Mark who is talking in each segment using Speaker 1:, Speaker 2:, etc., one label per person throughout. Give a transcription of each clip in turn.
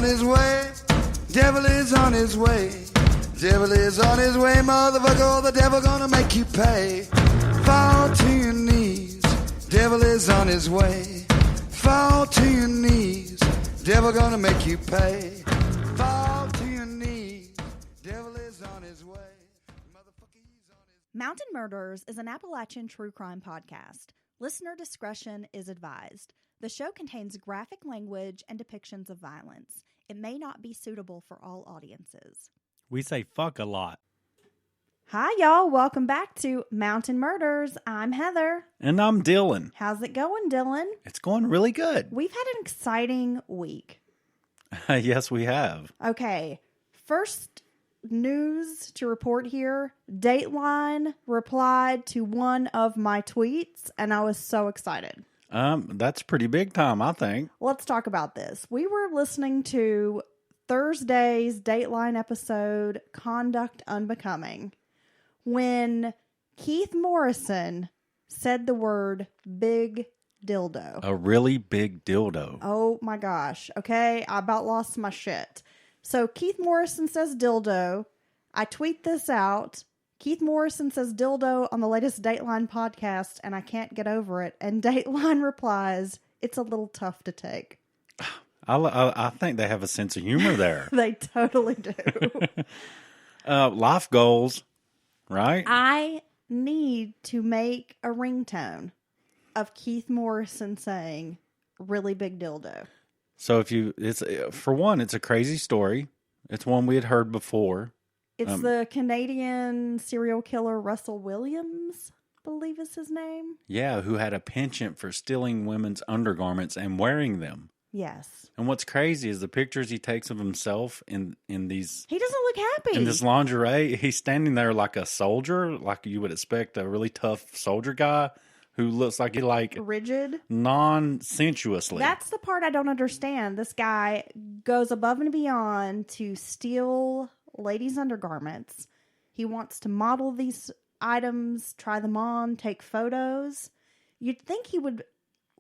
Speaker 1: on his way. Devil is on his way. Devil is on his way, motherfucker. The devil gonna make you pay. Fall to your knees. Devil is on his way. Fall to your knees. Devil gonna make you pay. Fall to your knees. Devil is on his way. Motherfucker, he's on his...
Speaker 2: Mountain Murders is an Appalachian true crime podcast. Listener discretion is advised. The show contains graphic language and depictions of violence. It may not be suitable for all audiences.
Speaker 3: We say fuck a lot.
Speaker 2: Hi, y'all. Welcome back to Mountain Murders. I'm Heather.
Speaker 3: And I'm Dylan.
Speaker 2: How's it going, Dylan?
Speaker 3: It's going really good.
Speaker 2: We've had an exciting week.
Speaker 3: Yes, we have.
Speaker 2: Okay. First news to report here. Dateline replied to one of my tweets, and I was so excited.
Speaker 3: That's pretty big time, I think.
Speaker 2: Let's talk about this. We were listening to Thursday's Dateline episode, Conduct Unbecoming, when Keith Morrison said the word big dildo.
Speaker 3: A really big dildo.
Speaker 2: Oh my gosh. Okay, I about lost my shit. So Keith Morrison says dildo. I tweet this out. Keith Morrison says dildo on the latest Dateline podcast, and I can't get over it. And Dateline replies, it's a little tough to take.
Speaker 3: I think they have a sense of humor there.
Speaker 2: They totally do.
Speaker 3: Life goals, right?
Speaker 2: I need to make a ringtone of Keith Morrison saying really big dildo.
Speaker 3: So for one, it's a crazy story. It's one we had heard before.
Speaker 2: It's the Canadian serial killer Russell Williams, I believe is his name.
Speaker 3: Yeah, who had a penchant for stealing women's undergarments and wearing them.
Speaker 2: Yes.
Speaker 3: And what's crazy is the pictures he takes of himself in these...
Speaker 2: He doesn't look happy.
Speaker 3: In this lingerie, he's standing there like a soldier, like you would expect a really tough soldier guy who looks like he
Speaker 2: rigid,
Speaker 3: non-sensuously.
Speaker 2: That's the part I don't understand. This guy goes above and beyond to steal ladies' undergarments. He wants to model these items, try them on, take photos. You'd think he would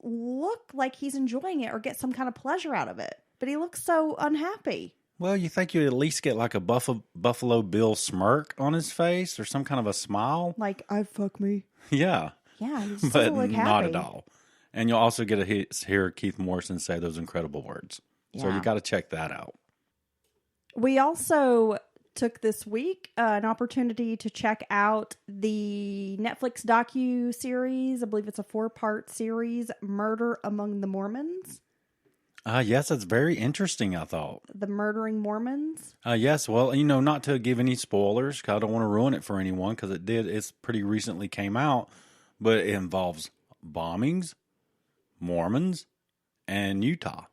Speaker 2: look like he's enjoying it or get some kind of pleasure out of it, but he looks so unhappy.
Speaker 3: Well, you think you'd at least get like a Buffalo Bill smirk on his face or some kind of a smile,
Speaker 2: like "I fuck me."
Speaker 3: Yeah,
Speaker 2: yeah, he just
Speaker 3: but
Speaker 2: doesn't look happy.
Speaker 3: Not at all. And you'll also get to hear Keith Morrison say those incredible words. Yeah. So you got to check that out.
Speaker 2: We also took this week an opportunity to check out the Netflix docu-series. I believe it's a 4-part series, Murder Among the Mormons.
Speaker 3: Yes, it's very interesting, I thought.
Speaker 2: The Murdering Mormons?
Speaker 3: Yes, well, not to give any spoilers, because I don't want to ruin it for anyone, because it's pretty recently came out, but it involves bombings, Mormons, and Utah.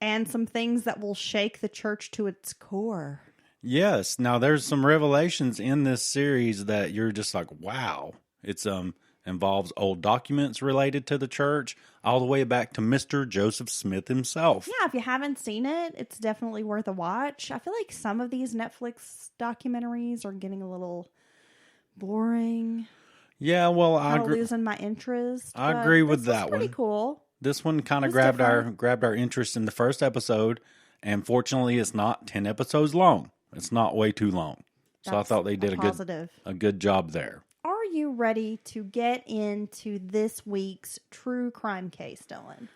Speaker 2: And some things that will shake the church to its core.
Speaker 3: Yes. Now, there's some revelations in this series that you're just like, wow. It's involves old documents related to the church, all the way back to Mr. Joseph Smith himself.
Speaker 2: Yeah, if you haven't seen it, it's definitely worth a watch. I feel like some of these Netflix documentaries are getting a little boring.
Speaker 3: Yeah, well, I agree.
Speaker 2: Losing my interest.
Speaker 3: I agree with that one.
Speaker 2: Pretty cool.
Speaker 3: This one kind of grabbed our interest in the first episode, and fortunately, it's not 10 episodes long. It's not way too long. So I thought they did a good job there.
Speaker 2: Are you ready to get into this week's true crime case, Dylan?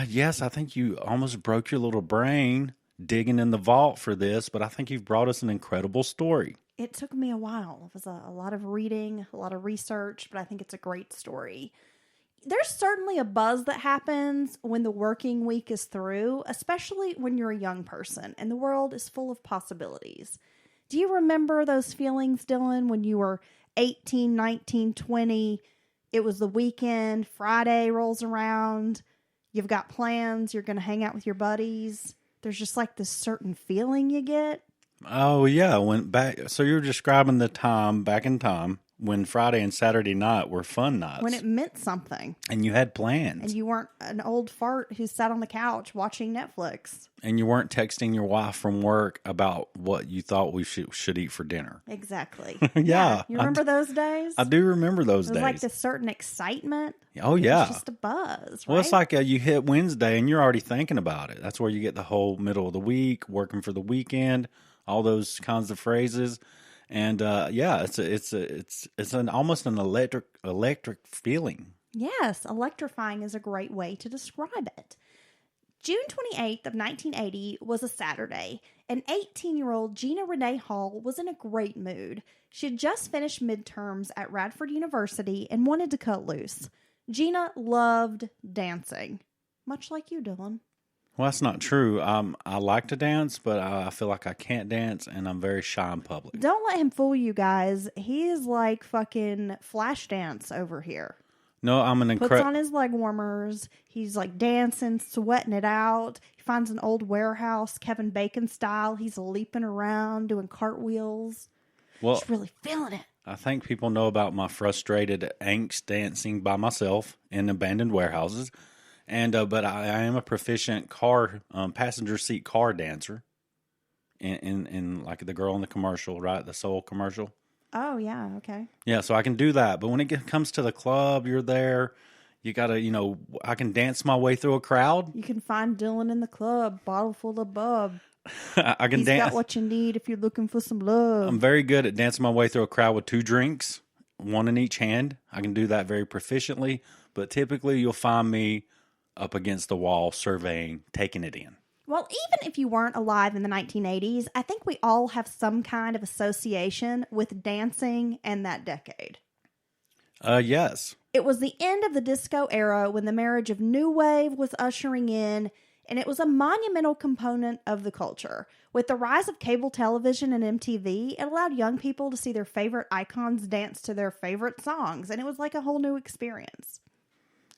Speaker 3: Yes, I think you almost broke your little brain digging in the vault for this, but I think you've brought us an incredible story.
Speaker 2: It took me a while. It was a lot of reading, a lot of research, but I think it's a great story. There's certainly a buzz that happens when the working week is through, especially when you're a young person and the world is full of possibilities. Do you remember those feelings, Dylan, when you were 18, 19, 20? It was the weekend, Friday rolls around, you've got plans, you're going to hang out with your buddies. There's just like this certain feeling you get.
Speaker 3: Oh, yeah. So you're describing the time back in time when Friday and Saturday night were fun nights.
Speaker 2: When it meant something.
Speaker 3: And you had plans.
Speaker 2: And you weren't an old fart who sat on the couch watching Netflix.
Speaker 3: And you weren't texting your wife from work about what you thought we should eat for dinner.
Speaker 2: Exactly.
Speaker 3: Yeah.
Speaker 2: You remember those days?
Speaker 3: I do remember those
Speaker 2: days.
Speaker 3: days.
Speaker 2: It was like this certain excitement.
Speaker 3: Oh, yeah.
Speaker 2: It's just a buzz, right?
Speaker 3: Well, it's like you hit Wednesday and you're already thinking about it. That's where you get the whole middle of the week, working for the weekend, all those kinds of phrases. And it's an almost an electric feeling.
Speaker 2: Yes, electrifying is a great way to describe it. June 28th of 1980 was a Saturday, and 18-year-old Gina Hall was in a great mood. She had just finished midterms at Radford University and wanted to cut loose. Gina loved dancing, much like you, Dylan.
Speaker 3: Well, that's not true. I like to dance, but I feel like I can't dance, and I'm very shy in public.
Speaker 2: Don't let him fool you guys. He is like fucking Flashdance over here.
Speaker 3: No, I'm an
Speaker 2: Puts on his leg warmers. He's like dancing, sweating it out. He finds an old warehouse, Kevin Bacon style. He's leaping around, doing cartwheels.
Speaker 3: Well,
Speaker 2: he's really feeling it.
Speaker 3: I think people know about my frustrated angst dancing by myself in abandoned warehouses. And but I am a proficient passenger seat car dancer, in like the girl in the commercial, right? The Soul commercial.
Speaker 2: Oh yeah, okay.
Speaker 3: Yeah, so I can do that. But when it comes to the club, you're there. You gotta, I can dance my way through a crowd.
Speaker 2: You can find Dylan in the club, bottle full of bub.
Speaker 3: I can
Speaker 2: He's
Speaker 3: dance.
Speaker 2: got what you need if you're looking for some love.
Speaker 3: I'm very good at dancing my way through a crowd with 2 drinks, one in each hand. I can do that very proficiently. But typically, you'll find me up against the wall, surveying, taking it in.
Speaker 2: Well, even if you weren't alive in the 1980s, I think we all have some kind of association with dancing and that decade.
Speaker 3: Yes.
Speaker 2: It was the end of the disco era when the marriage of new wave was ushering in, and it was a monumental component of the culture. With the rise of cable television and MTV, it allowed young people to see their favorite icons dance to their favorite songs, and it was like a whole new experience.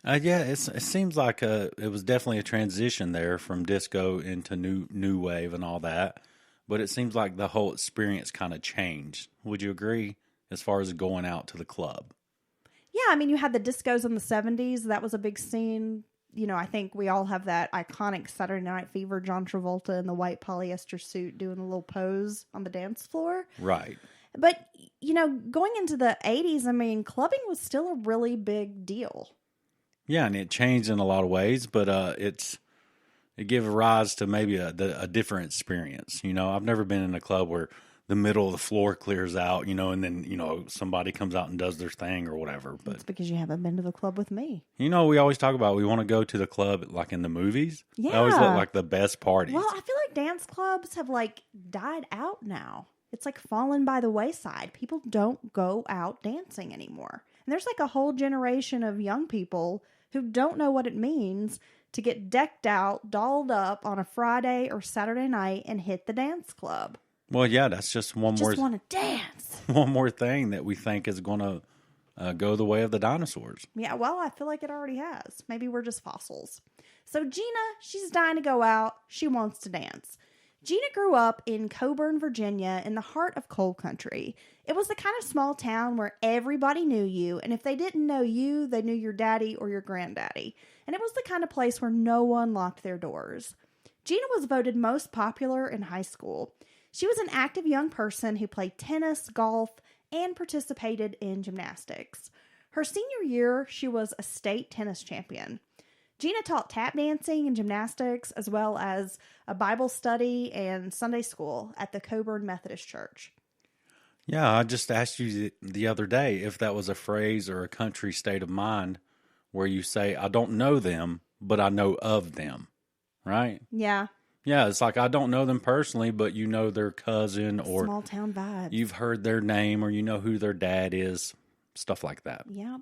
Speaker 3: Yeah, it seems like it was definitely a transition there from disco into new wave and all that. But it seems like the whole experience kind of changed. Would you agree as far as going out to the club?
Speaker 2: Yeah, I mean, you had the discos in the 70s. That was a big scene. I think we all have that iconic Saturday Night Fever, John Travolta in the white polyester suit doing a little pose on the dance floor.
Speaker 3: Right.
Speaker 2: But, going into the 80s, I mean, clubbing was still a really big deal.
Speaker 3: Yeah, and it changed in a lot of ways, but it gave rise to maybe a different experience. I've never been in a club where the middle of the floor clears out, and then, somebody comes out and does their thing or whatever. But
Speaker 2: it's because you haven't been to the club with me.
Speaker 3: We always talk about we want to go to the club like in the movies.
Speaker 2: Yeah.
Speaker 3: They always look like the best parties.
Speaker 2: Well, I feel like dance clubs have died out now. It's fallen by the wayside. People don't go out dancing anymore. And there's a whole generation of young people who don't know what it means to get decked out, dolled up on a Friday or Saturday night and hit the dance club.
Speaker 3: Well, yeah, that's just one more.
Speaker 2: Just want to dance.
Speaker 3: One more thing that we think is going to go the way of the dinosaurs.
Speaker 2: Yeah, well, I feel like it already has. Maybe we're just fossils. So Gina, she's dying to go out. She wants to dance. Gina grew up in Coburn, Virginia, in the heart of coal country. It was the kind of small town where everybody knew you, and if they didn't know you, they knew your daddy or your granddaddy. And it was the kind of place where no one locked their doors. Gina was voted most popular in high school. She was an active young person who played tennis, golf, and participated in gymnastics. Her senior year, she was a state tennis champion. Gina taught tap dancing and gymnastics, as well as a Bible study and Sunday school at the Coburn Methodist Church.
Speaker 3: Yeah, I just asked you the other day if that was a phrase or a country state of mind where you say, I don't know them, but I know of them, right?
Speaker 2: Yeah.
Speaker 3: Yeah, it's like I don't know them personally, but you know their cousin or
Speaker 2: small town vibes.
Speaker 3: You've heard their name or you know who their dad is, stuff like that.
Speaker 2: Yep.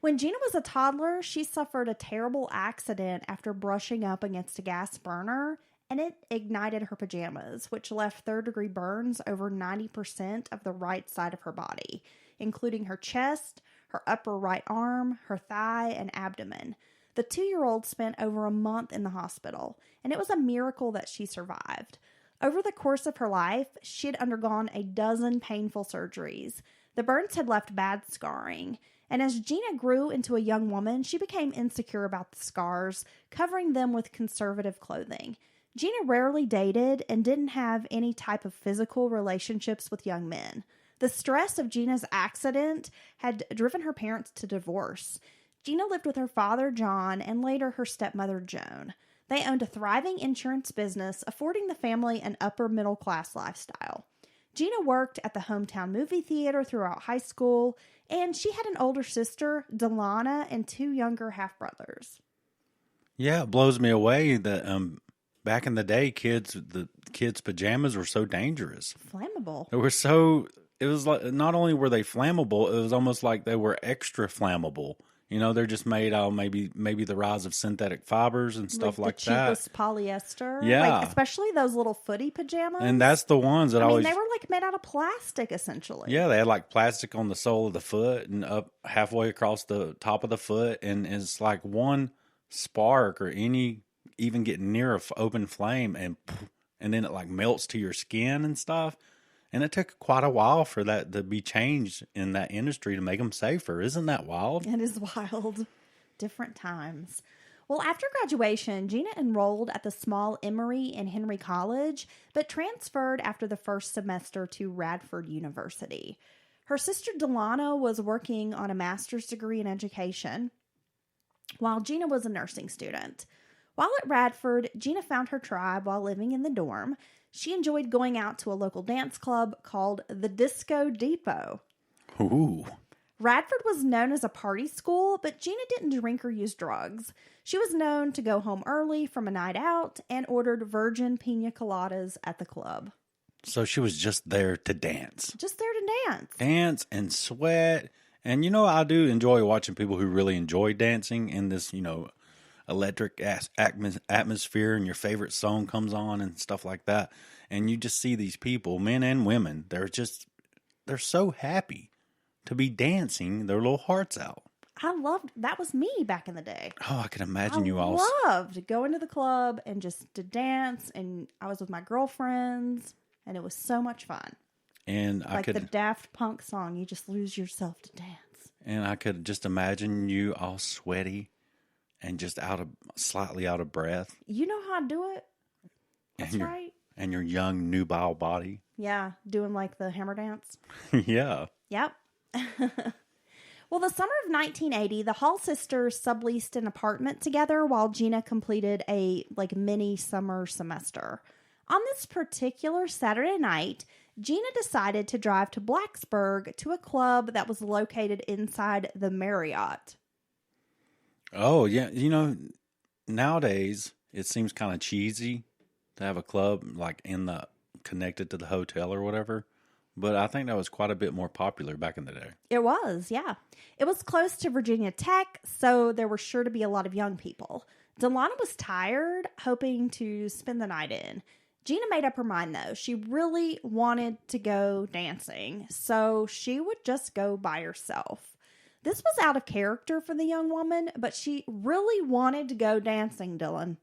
Speaker 2: When Gina was a toddler, she suffered a terrible accident after brushing up against a gas burner, and it ignited her pajamas, which left third-degree burns over 90% of the right side of her body, including her chest, her upper right arm, her thigh, and abdomen. The 2-year-old spent over a month in the hospital, and it was a miracle that she survived. Over the course of her life, she had undergone a dozen painful surgeries. The burns had left bad scarring, and as Gina grew into a young woman, she became insecure about the scars, covering them with conservative clothing. Gina rarely dated and didn't have any type of physical relationships with young men. The stress of Gina's accident had driven her parents to divorce. Gina lived with her father, John, and later her stepmother, Joan. They owned a thriving insurance business, affording the family an upper middle class lifestyle. Gina worked at the hometown movie theater throughout high school, and she had an older sister, Delana, and 2 younger half-brothers.
Speaker 3: Yeah, it blows me away that back in the day, the kids' pajamas were so dangerous.
Speaker 2: Flammable.
Speaker 3: It was like, not only were they flammable, it was almost like they were extra flammable. You know, they're just made out of maybe the rise of synthetic fibers and stuff like that.
Speaker 2: The cheapest polyester.
Speaker 3: Yeah.
Speaker 2: Like, especially those little footy pajamas.
Speaker 3: And that's the ones that
Speaker 2: I
Speaker 3: always...
Speaker 2: mean, they were like made out of plastic, essentially.
Speaker 3: Yeah, they had like plastic on the sole of the foot and up halfway across the top of the foot. And it's like one spark or even getting near an open flame and then it like melts to your skin and stuff. And it took quite a while for that to be changed in that industry to make them safer. Isn't that wild?
Speaker 2: It is wild. Different times. Well, after graduation, Gina enrolled at the small Emory and Henry College, but transferred after the first semester to Radford University. Her sister Delana was working on a master's degree in education, while Gina was a nursing student. While at Radford, Gina found her tribe while living in the dorm. She enjoyed going out to a local dance club called the Disco Depot.
Speaker 3: Ooh.
Speaker 2: Radford was known as a party school, but Gina didn't drink or use drugs. She was known to go home early from a night out and ordered virgin pina coladas at the club.
Speaker 3: So she was just there to dance.
Speaker 2: Just there to dance.
Speaker 3: Dance and sweat. And, I do enjoy watching people who really enjoy dancing in this, electric atmosphere, and your favorite song comes on and stuff like that. And you just see these people, men and women, they're so happy to be dancing their little hearts out.
Speaker 2: That was me back in the day.
Speaker 3: Oh, I can imagine you all.
Speaker 2: I loved going to the club and just to dance, and I was with my girlfriends, and it was so much fun.
Speaker 3: And
Speaker 2: the Daft Punk song, you just lose yourself to dance.
Speaker 3: And I could just imagine you all sweaty and just slightly out of breath.
Speaker 2: You know how to do it. That's right.
Speaker 3: And your young, nubile body.
Speaker 2: Yeah, doing like the hammer dance.
Speaker 3: Yeah.
Speaker 2: Yep. Well, the summer of 1980, the Hall sisters subleased an apartment together while Gina completed a mini summer semester. On this particular Saturday night, Gina decided to drive to Blacksburg to a club that was located inside the Marriott.
Speaker 3: Oh, yeah. Nowadays, it seems kind of cheesy to have a club connected to the hotel or whatever. But I think that was quite a bit more popular back in the day.
Speaker 2: It was, yeah. It was close to Virginia Tech, so there were sure to be a lot of young people. Delana was tired, hoping to spend the night in. Gina made up her mind, though. She really wanted to go dancing, so she would just go by herself. This was out of character for the young woman, but she really wanted to go dancing, Dylan.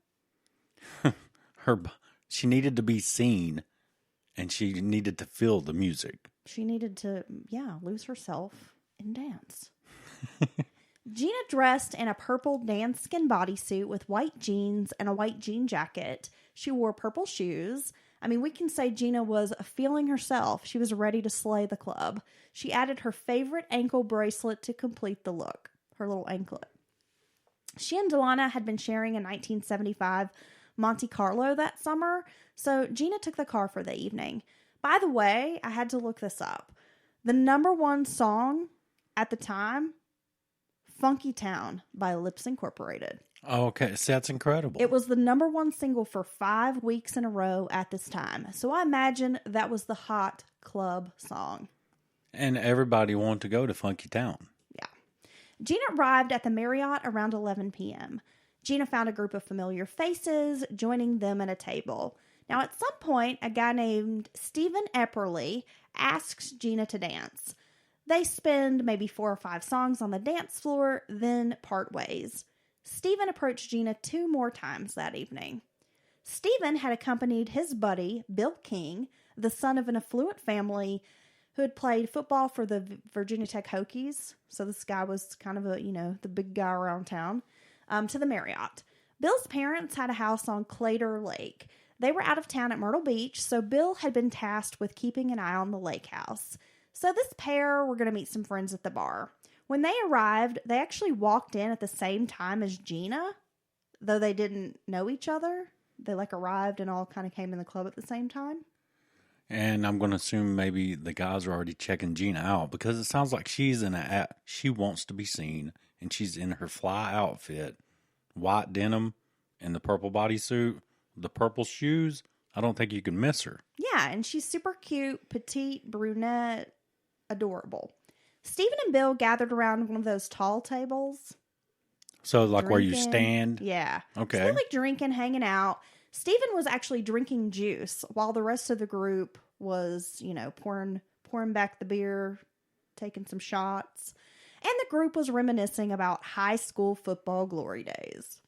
Speaker 3: She needed to be seen, and she needed to feel the music.
Speaker 2: She needed to, lose herself and dance. Gina dressed in a purple danskin bodysuit with white jeans and a white jean jacket. She wore purple shoes. I mean, we can say Gina was feeling herself. She was ready to slay the club. She added her favorite ankle bracelet to complete the look, her little anklet. She and Delana had been sharing a 1975 Monte Carlo that summer, so Gina took the car for the evening. By the way, I had to look this up. The number one song at the time, Funky Town by Lips Incorporated.
Speaker 3: Oh, okay. So that's incredible.
Speaker 2: It was the number one single for 5 weeks in a row at this time. So I imagine that was the hot club song.
Speaker 3: And everybody wanted to go to Funky Town.
Speaker 2: Yeah. Gina arrived at the Marriott around 11 p.m. Gina found a group of familiar faces, joining them at a table. Now, at some point, a guy named Stephen Epperly asks Gina to dance. They spend maybe 4 or 5 songs on the dance floor, then part ways. Stephen approached Gina 2 more times that evening. Stephen had accompanied his buddy, Bill King, the son of an affluent family who had played football for the Virginia Tech Hokies. So this guy was kind of the big guy around town, to the Marriott. Bill's parents had a house on Clater Lake. They were out of town at Myrtle Beach, so Bill had been tasked with keeping an eye on the lake house. So this pair were going to meet some friends at the bar. When they arrived, they actually walked in at the same time as Gina, though they didn't know each other. They arrived and all kind of came in the club at the same time.
Speaker 3: And I'm going to assume maybe the guys are already checking Gina out, because it sounds like she's she wants to be seen, and she's in her fly outfit, white denim and the purple bodysuit, the purple shoes. I don't think you can miss her.
Speaker 2: Yeah, and she's super cute, petite, brunette, adorable. Stephen and Bill gathered around one of those tall tables.
Speaker 3: So
Speaker 2: drinking.
Speaker 3: Where you stand?
Speaker 2: Yeah.
Speaker 3: Okay.
Speaker 2: So they're drinking, hanging out. Stephen was actually drinking juice while the rest of the group was, pouring back the beer, taking some shots. And the group was reminiscing about high school football glory days.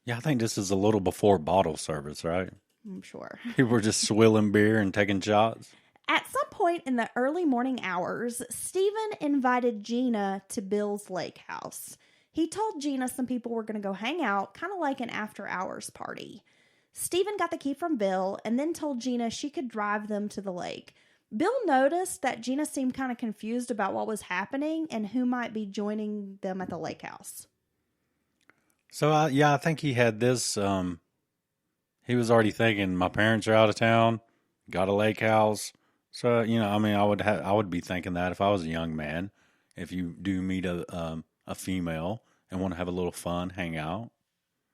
Speaker 3: Yeah, I think this is a little before bottle service, right?
Speaker 2: I'm sure.
Speaker 3: People were just swilling beer and taking shots.
Speaker 2: At some point in the early morning hours, Stephen invited Gina to Bill's lake house. He told Gina some people were going to go hang out, kind of like an after-hours party. Stephen got the key from Bill and then told Gina she could drive them to the lake. Bill noticed that Gina seemed kind of confused about what was happening and who might be joining them at the lake house.
Speaker 3: So, I think he had this, he was already thinking, my parents are out of town, got a lake house. So, I would be thinking that if I was a young man, if you do meet a female and want to have a little fun, hang out.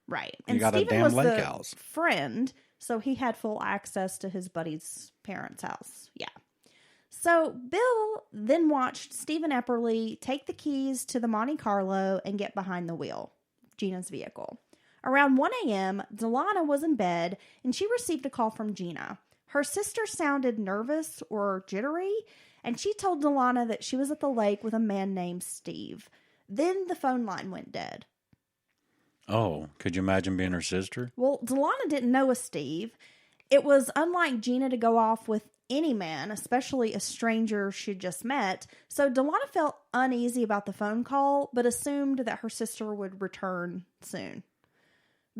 Speaker 2: Right.
Speaker 3: You
Speaker 2: And
Speaker 3: got a
Speaker 2: Stephen
Speaker 3: damn
Speaker 2: was
Speaker 3: lake
Speaker 2: the
Speaker 3: house.
Speaker 2: friend, so he had full access to his buddy's parents' house. Yeah. So Bill then watched Stephen Epperly take the keys to the Monte Carlo and get behind the wheel, Gina's vehicle. Around 1 a.m., Delana was in bed, and she received a call from Gina. Her sister sounded nervous or jittery, and she told Delana that she was at the lake with a man named Steve. Then the phone line went dead.
Speaker 3: Oh, could you imagine being her sister?
Speaker 2: Well, Delana didn't know a Steve. It was unlike Gina to go off with any man, especially a stranger she'd just met, so Delana felt uneasy about the phone call, but assumed that her sister would return soon.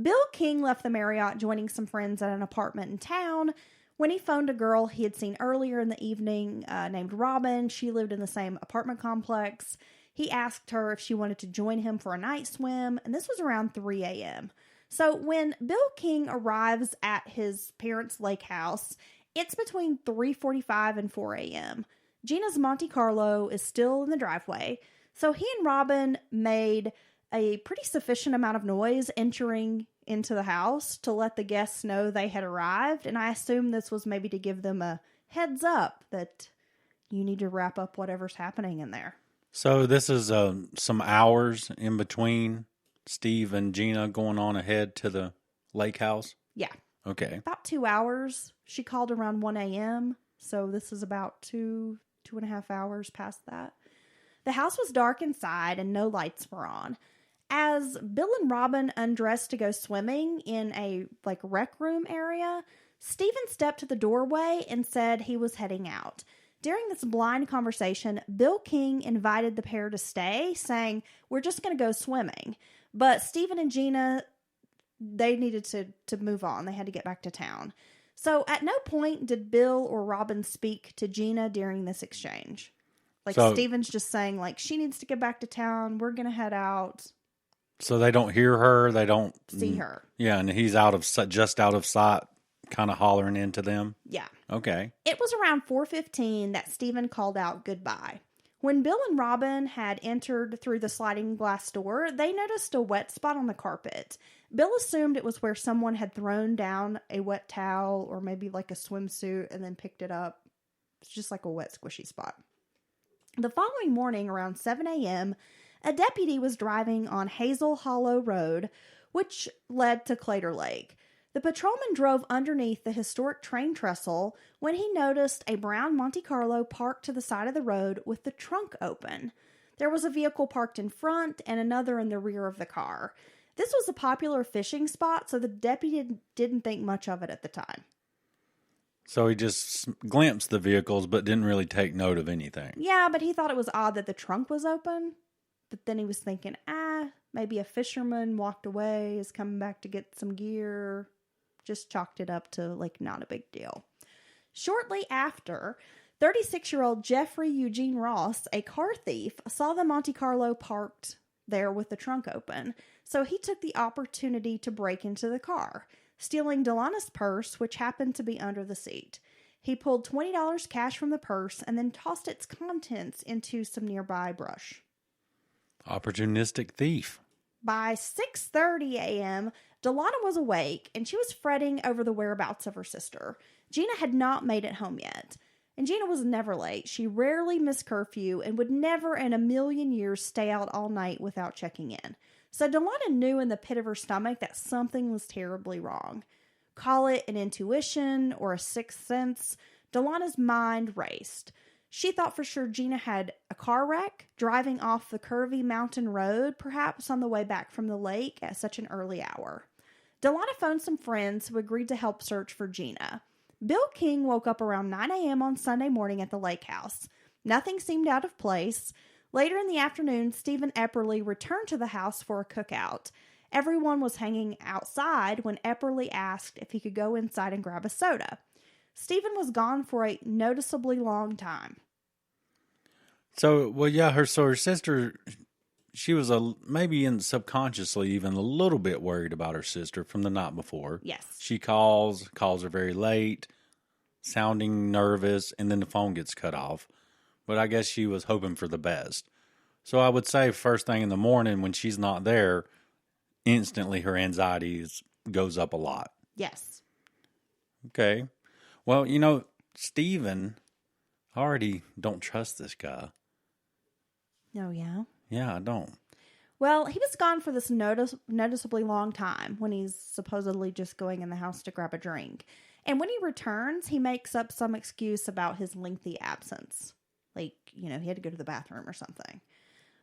Speaker 2: Bill King left the Marriott, joining some friends at an apartment in town, when he phoned a girl he had seen earlier in the evening named Robin. She lived in the same apartment complex. He asked her if she wanted to join him for a night swim, and this was around 3 a.m. So when Bill King arrives at his parents' lake house, it's between 3:45 and 4 a.m. Gina's Monte Carlo is still in the driveway, so he and Robin made a pretty sufficient amount of noise entering into the house to let the guests know they had arrived, and I assume this was maybe to give them a heads up that you need to wrap up whatever's happening in there.
Speaker 3: So this is some hours in between Steve and Gina going on ahead to the lake house?
Speaker 2: Yeah.
Speaker 3: Okay.
Speaker 2: About 2 hours. She called around 1 a.m., so this is about 2.5 hours past that. The house was dark inside and no lights were on. As Bill and Robin undressed to go swimming in a rec room area, Stephen stepped to the doorway and said he was heading out. During this blind conversation, Bill King invited the pair to stay, saying, "We're just going to go swimming." But Stephen and Gina, they needed to move on. They had to get back to town. So at no point did Bill or Robin speak to Gina during this exchange. Stephen's just saying, she needs to get back to town. We're going to head out.
Speaker 3: So they don't hear her. They don't
Speaker 2: see her.
Speaker 3: Yeah, and he's just out of sight, kind of hollering into them.
Speaker 2: Yeah.
Speaker 3: Okay.
Speaker 2: It was around 4:15 that Stephen called out goodbye. When Bill and Robin had entered through the sliding glass door, they noticed a wet spot on the carpet. Bill assumed it was where someone had thrown down a wet towel or maybe a swimsuit and then picked it up. It's just a wet, squishy spot. The following morning, around 7 a.m., a deputy was driving on Hazel Hollow Road, which led to Clater Lake. The patrolman drove underneath the historic train trestle when he noticed a brown Monte Carlo parked to the side of the road with the trunk open. There was a vehicle parked in front and another in the rear of the car. This was a popular fishing spot, so the deputy didn't think much of it at the time.
Speaker 3: So he just glimpsed the vehicles, but didn't really take note of anything.
Speaker 2: Yeah, but he thought it was odd that the trunk was open. But then he was thinking, maybe a fisherman walked away, is coming back to get some gear. Just chalked it up to, like, not a big deal. Shortly after, 36-year-old Jeffrey Eugene Ross, a car thief, saw the Monte Carlo parked there with the trunk open. So he took the opportunity to break into the car, stealing Delana's purse, which happened to be under the seat. He pulled $20 cash from the purse and then tossed its contents into some nearby brush.
Speaker 3: Opportunistic thief.
Speaker 2: By 6:30 a.m., Delana was awake and she was fretting over the whereabouts of her sister. Gina had not made it home yet. And Gina was never late. She rarely missed curfew and would never in a million years stay out all night without checking in. So Delana knew in the pit of her stomach that something was terribly wrong. Call it an intuition or a sixth sense. Delana's mind raced. She thought for sure Gina had a car wreck, driving off the curvy mountain road, perhaps on the way back from the lake at such an early hour. Delana phoned some friends who agreed to help search for Gina. Bill King woke up around 9 a.m. on Sunday morning at the lake house. Nothing seemed out of place. Later in the afternoon, Stephen Epperly returned to the house for a cookout. Everyone was hanging outside when Epperly asked if he could go inside and grab a soda. Stephen was gone for a noticeably long time.
Speaker 3: So, well, yeah, her sister, she was maybe subconsciously even a little bit worried about her sister from the night before.
Speaker 2: Yes.
Speaker 3: She calls her very late, sounding nervous, and then the phone gets cut off. But I guess she was hoping for the best. So I would say first thing in the morning when she's not there, instantly her anxiety goes up a lot.
Speaker 2: Yes.
Speaker 3: Okay. Well, Stephen, I already don't trust this guy.
Speaker 2: Oh, yeah?
Speaker 3: Yeah, I don't.
Speaker 2: Well, he was gone for this noticeably long time when he's supposedly just going in the house to grab a drink. And when he returns, he makes up some excuse about his lengthy absence. Like, he had to go to the bathroom or something.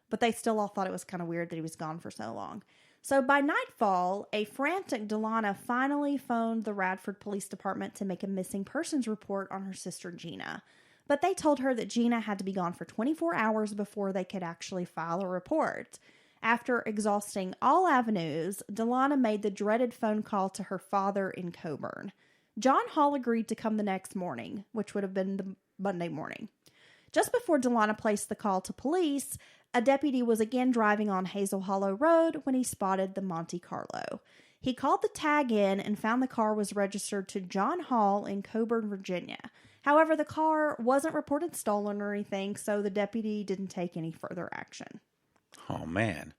Speaker 2: But they still all thought it was kind of weird that he was gone for so long. So by nightfall, a frantic Delana finally phoned the Radford Police Department to make a missing persons report on her sister Gina. But they told her that Gina had to be gone for 24 hours before they could actually file a report. After exhausting all avenues, Delana made the dreaded phone call to her father in Coburn. John Hall agreed to come the next morning, which would have been the Monday morning. Just before Delana placed the call to police, a deputy was again driving on Hazel Hollow Road when he spotted the Monte Carlo. He called the tag in and found the car was registered to John Hall in Coburn, Virginia. However, the car wasn't reported stolen or anything, so the deputy didn't take any further action.
Speaker 3: Oh, man.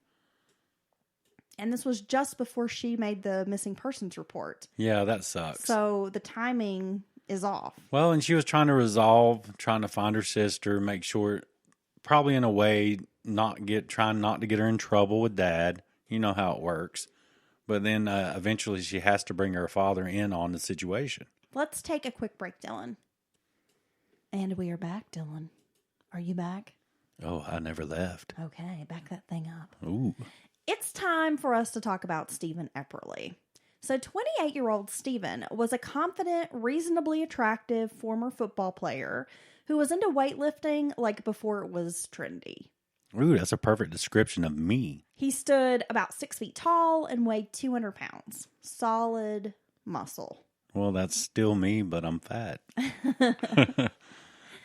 Speaker 2: And this was just before she made the missing persons report.
Speaker 3: Yeah, that sucks.
Speaker 2: So the timing is off.
Speaker 3: Well, and she was trying to find her sister, make sure, probably in a way, trying not to get her in trouble with Dad. You know how it works. But then eventually she has to bring her father in on the situation.
Speaker 2: Let's take a quick break, Dylan. And we are back, Dylan. Are you back?
Speaker 3: Oh, I never left.
Speaker 2: Okay, back that thing up.
Speaker 3: Ooh.
Speaker 2: It's time for us to talk about Stephen Epperly. So 28-year-old Stephen was a confident, reasonably attractive former football player who was into weightlifting like before it was trendy.
Speaker 3: Ooh, that's a perfect description of me.
Speaker 2: He stood about 6 feet tall and weighed 200 pounds. Solid muscle.
Speaker 3: Well, that's still me, but I'm fat.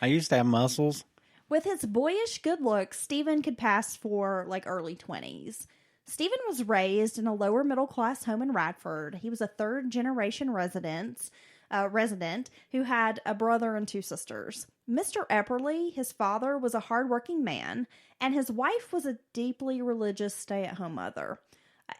Speaker 3: I used to have muscles.
Speaker 2: With his boyish good looks, Stephen could pass for early 20s. Stephen was raised in a lower middle class home in Radford. He was a third generation resident who had a brother and two sisters. Mr. Epperly, his father, was a hardworking man, and his wife was a deeply religious stay-at-home mother.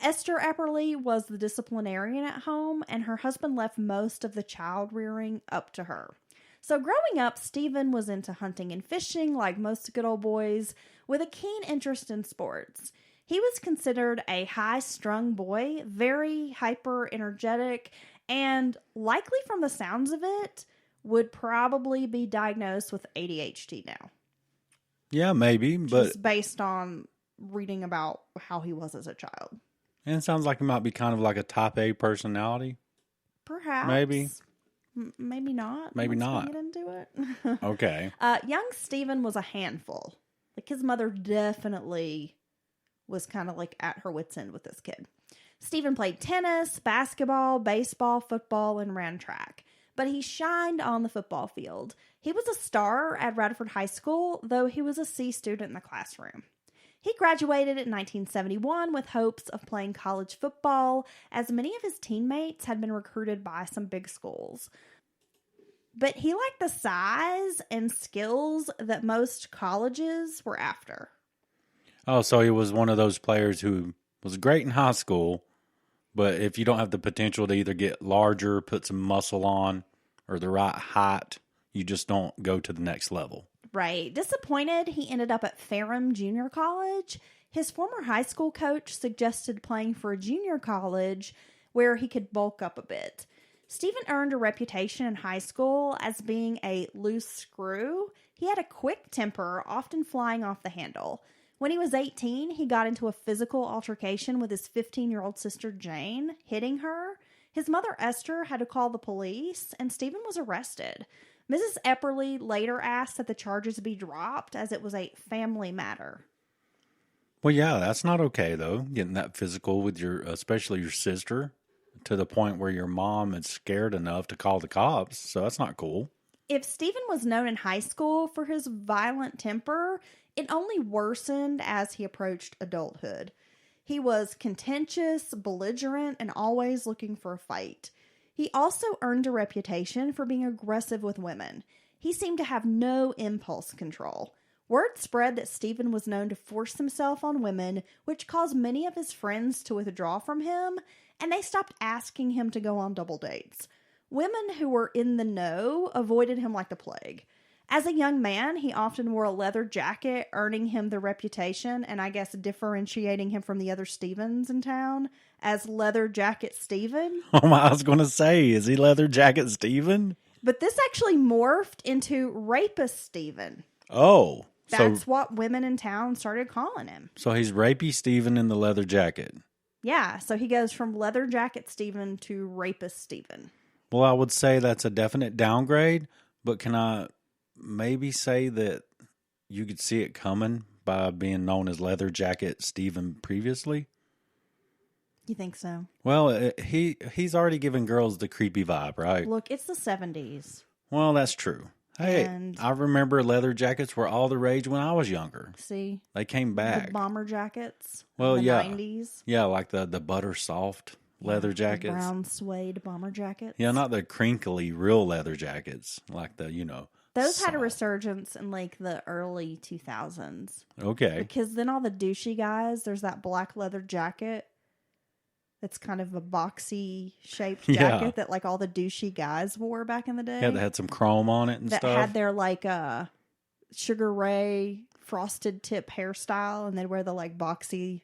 Speaker 2: Esther Epperly was the disciplinarian at home, and her husband left most of the child rearing up to her. So growing up, Stephen was into hunting and fishing like most good old boys, with a keen interest in sports. He was considered a high-strung boy, very hyper-energetic, and likely from the sounds of it, would probably be diagnosed with ADHD now.
Speaker 3: Yeah, maybe, but
Speaker 2: just based on reading about how he was as a child.
Speaker 3: And it sounds like he might be kind of like a type A personality.
Speaker 2: Perhaps.
Speaker 3: Maybe.
Speaker 2: Maybe not.
Speaker 3: Maybe
Speaker 2: once
Speaker 3: not.
Speaker 2: we get into it.
Speaker 3: Okay.
Speaker 2: Young Stephen was a handful. Like, his mother definitely was kind of like at her wit's end with this kid. Stephen played tennis, basketball, baseball, football, and ran track. But he shined on the football field. He was a star at Radford High School, though he was a C student in the classroom. He graduated in 1971 with hopes of playing college football, as many of his teammates had been recruited by some big schools. But he liked the size and skills that most colleges were after.
Speaker 3: Oh, so he was one of those players who was great in high school, but if you don't have the potential to either get larger, put some muscle on, or the right height, you just don't go to the next level.
Speaker 2: Right. Disappointed, he ended up at Ferrum Junior College. His former high school coach suggested playing for a junior college where he could bulk up a bit. Stephen earned a reputation in high school as being a loose screw. He had a quick temper, often flying off the handle. When he was 18, he got into a physical altercation with his 15-year-old sister Jane, hitting her. His mother Esther had to call the police, and Stephen was arrested. Mrs. Epperly later asked that the charges be dropped as it was a family matter.
Speaker 3: Well, yeah, that's not okay, though, getting that physical with especially your sister, to the point where your mom is scared enough to call the cops, so that's not cool.
Speaker 2: If Stephen was known in high school for his violent temper, it only worsened as he approached adulthood. He was contentious, belligerent, and always looking for a fight. He also earned a reputation for being aggressive with women. He seemed to have no impulse control. Word spread that Stephen was known to force himself on women, which caused many of his friends to withdraw from him, and they stopped asking him to go on double dates. Women who were in the know avoided him like the plague. As a young man, he often wore a leather jacket, earning him the reputation, and I guess differentiating him from the other Stevens in town, as Leather Jacket Stephen.
Speaker 3: Oh, I was going to say, is he Leather Jacket Stephen?
Speaker 2: But this actually morphed into Rapist Stephen.
Speaker 3: Oh.
Speaker 2: That's what women in town started calling him.
Speaker 3: So he's Rapey Stephen in the leather jacket.
Speaker 2: Yeah, so he goes from Leather Jacket Stephen to Rapist Stephen.
Speaker 3: Well, I would say that's a definite downgrade, but can I maybe say that you could see it coming by being known as Leather Jacket Stephen previously?
Speaker 2: You think so?
Speaker 3: Well, he's already given girls the creepy vibe, right?
Speaker 2: Look, it's the 70s.
Speaker 3: Well, that's true. Hey,
Speaker 2: And-
Speaker 3: I remember leather jackets were all the rage when I was younger.
Speaker 2: See?
Speaker 3: They came back.
Speaker 2: The bomber jackets.
Speaker 3: Well,
Speaker 2: in the
Speaker 3: yeah.
Speaker 2: 90s.
Speaker 3: Yeah, like the butter soft leather
Speaker 2: The
Speaker 3: jackets.
Speaker 2: brown suede bomber jackets.
Speaker 3: Yeah, not the crinkly real leather jackets, like the,
Speaker 2: Those had a
Speaker 3: soft.
Speaker 2: resurgence in like the early 2000s.
Speaker 3: Okay.
Speaker 2: Because then all the douchey guys, there's that black leather jacket that's kind of a boxy shaped
Speaker 3: Yeah.
Speaker 2: jacket that like all the douchey guys wore back in the day.
Speaker 3: Yeah, they had some chrome on it and
Speaker 2: that
Speaker 3: stuff.
Speaker 2: had their like Sugar Ray frosted tip hairstyle, and they'd wear the like boxy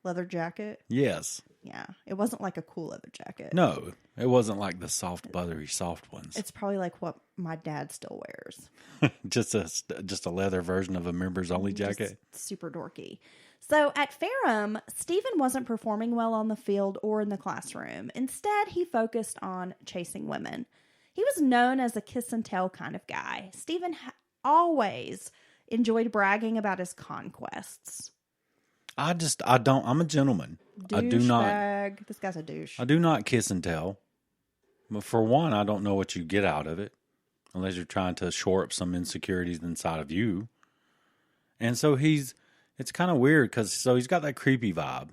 Speaker 2: leather jacket.
Speaker 3: Yes.
Speaker 2: Yeah, it wasn't like a cool leather jacket.
Speaker 3: No, it wasn't like the soft, buttery, soft ones.
Speaker 2: It's probably like what my dad still wears.
Speaker 3: just a leather version of a members only jacket.
Speaker 2: Just super dorky. So at Ferrum, Stephen wasn't performing well on the field or in the classroom. Instead, he focused on chasing women. He was known as a kiss and tell kind of guy. Stephen always enjoyed bragging about his conquests.
Speaker 3: I'm a gentleman. I do not.
Speaker 2: Douchebag. This guy's a douche.
Speaker 3: I do not kiss and tell. But for one, I don't know what you get out of it, unless you're trying to shore up some insecurities inside of you. And so it's kind of weird because he's got that creepy vibe,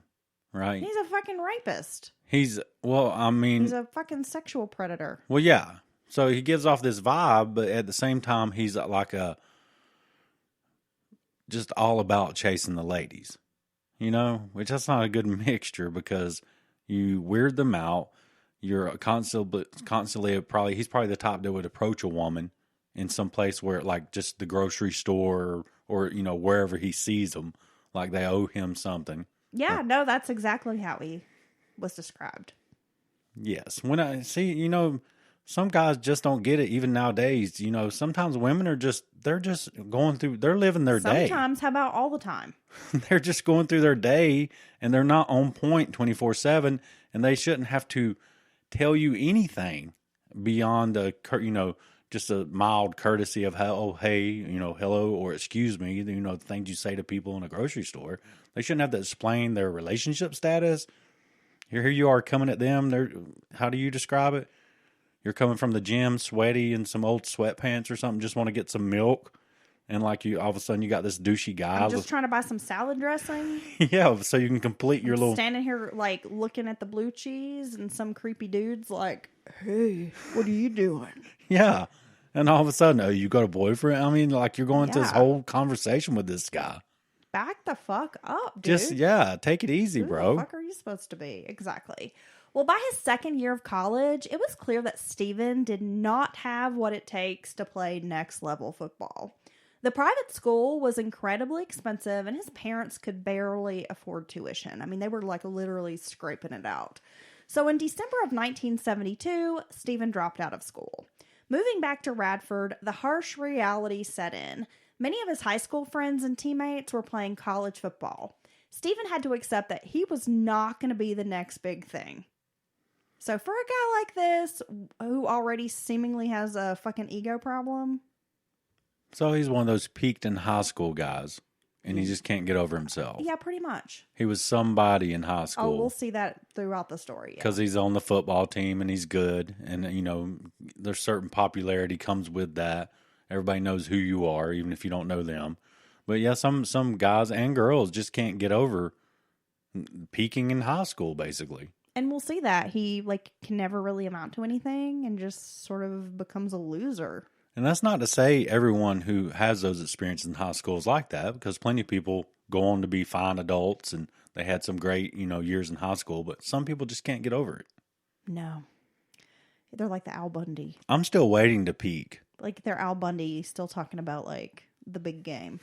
Speaker 3: right?
Speaker 2: He's a fucking rapist.
Speaker 3: He's
Speaker 2: a fucking sexual predator.
Speaker 3: Well, yeah. So he gives off this vibe, but at the same time, he's like just all about chasing the ladies, which that's not a good mixture because you weird them out. You're constantly he's probably the type that would approach a woman in some place where like just the grocery store or wherever he sees them, like they owe him something.
Speaker 2: Yeah, no, that's exactly how he was described.
Speaker 3: Yes. When I see, some guys just don't get it even nowadays. Sometimes women are they're living their day.
Speaker 2: Sometimes, how about all the time?
Speaker 3: They're just going through their day and they're not on point 24/7 and they shouldn't have to tell you anything beyond just a mild courtesy of hey, hello, or excuse me, the things you say to people in a grocery store. They shouldn't have to explain their relationship status. Here you are coming at them. How do you describe it? You're coming from the gym, sweaty in some old sweatpants or something, just want to get some milk. And all of a sudden you got this douchey guy.
Speaker 2: I'm just trying to buy some salad dressing.
Speaker 3: Yeah, so you can complete your little...
Speaker 2: Standing here, looking at the blue cheese, and some creepy dude's like, hey, what are you doing?
Speaker 3: Yeah. And all of a sudden, you got a boyfriend? I mean, you're going to this whole conversation with this guy.
Speaker 2: Back the fuck up, dude.
Speaker 3: Just, take it easy, bro.
Speaker 2: Who the fuck are you supposed to be? Exactly. Well, by his second year of college, it was clear that Stephen did not have what it takes to play next level football. The private school was incredibly expensive, and his parents could barely afford tuition. I mean, they were literally scraping it out. So in December of 1972, Stephen dropped out of school. Moving back to Radford, the harsh reality set in. Many of his high school friends and teammates were playing college football. Stephen had to accept that he was not going to be the next big thing. So for a guy like this, who already seemingly has a fucking ego problem...
Speaker 3: So he's one of those peaked in high school guys, and he just can't get over himself.
Speaker 2: Yeah, pretty much.
Speaker 3: He was somebody in high school.
Speaker 2: Oh, we'll see that throughout the story.
Speaker 3: Because he's on the football team, and he's good. And, there's certain popularity comes with that. Everybody knows who you are, even if you don't know them. But, yeah, some guys and girls just can't get over peaking in high school, basically.
Speaker 2: And we'll see that. He, can never really amount to anything and just sort of becomes a loser.
Speaker 3: And that's not to say everyone who has those experiences in high school is like that, because plenty of people go on to be fine adults and they had some great, years in high school, but some people just can't get over it.
Speaker 2: No. They're like the Al Bundy.
Speaker 3: I'm still waiting to peak.
Speaker 2: They're Al Bundy still talking about, the big game.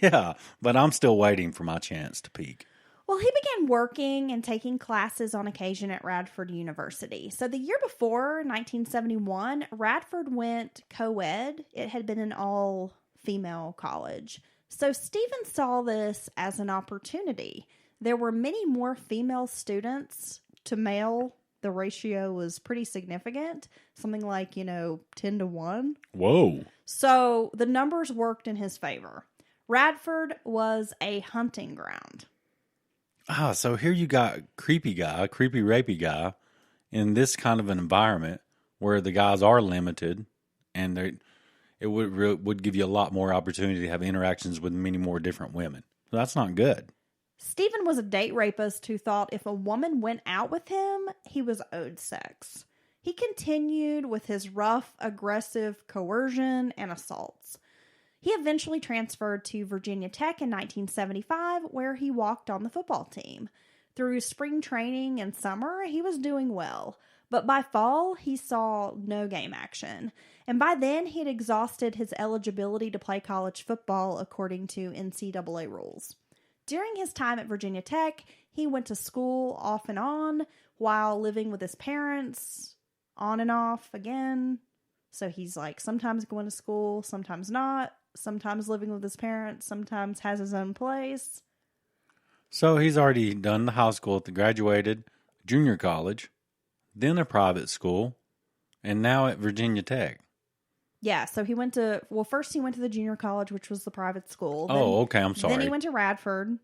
Speaker 3: Yeah, but I'm still waiting for my chance to peak.
Speaker 2: Well, he began working and taking classes on occasion at Radford University. So the year before, 1971, Radford went co-ed. It had been an all-female college. So Stephen saw this as an opportunity. There were many more female students to male. The ratio was pretty significant, something like, 10 to 1.
Speaker 3: Whoa.
Speaker 2: So the numbers worked in his favor. Radford was a hunting ground.
Speaker 3: So here you got creepy rapey guy in this kind of an environment where the guys are limited, and it would give you a lot more opportunity to have interactions with many more different women. So that's not good.
Speaker 2: Stephen was a date rapist who thought if a woman went out with him, he was owed sex. He continued with his rough, aggressive coercion and assaults. He eventually transferred to Virginia Tech in 1975, where he walked on the football team. Through spring training and summer, he was doing well. But by fall, he saw no game action. And by then, he had exhausted his eligibility to play college football according to NCAA rules. During his time at Virginia Tech, he went to school off and on while living with his parents, on and off again. So he's sometimes going to school, sometimes not. Sometimes living with his parents, sometimes has his own place.
Speaker 3: So he's already done the high school, graduated, junior college, then a private school, and now at Virginia Tech.
Speaker 2: Yeah, so first he went to the junior college, which was the private school.
Speaker 3: Okay, I'm sorry.
Speaker 2: Then he went to Radford,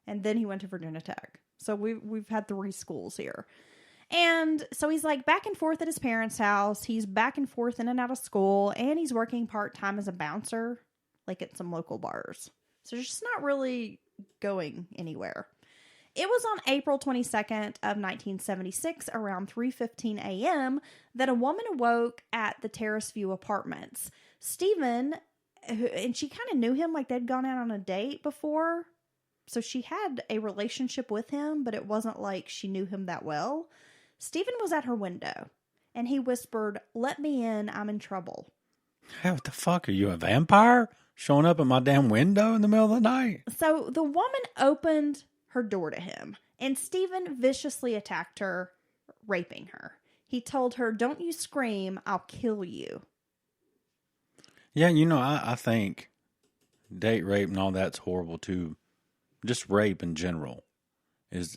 Speaker 2: and then he went to Virginia Tech. So we've had 3 schools here. And so he's back and forth at his parents' house. He's back and forth in and out of school, and he's working part-time as a bouncer, at some local bars. So just not really going anywhere. It was on April 22nd of 1976, around 3:15 a.m., that a woman awoke at the Terrace View Apartments. Stephen, and she kind of knew him, they'd gone out on a date before. So she had a relationship with him, but it wasn't like she knew him that well. Stephen was at her window, and he whispered, "Let me in, I'm in trouble."
Speaker 3: Hey, what the fuck? Are you a vampire? Showing up at my damn window in the middle of the night?
Speaker 2: So the woman opened her door to him, and Stephen viciously attacked her, raping her. He told her, "Don't you scream, I'll kill you."
Speaker 3: Yeah, I think date rape and all that's horrible too. Just rape in general is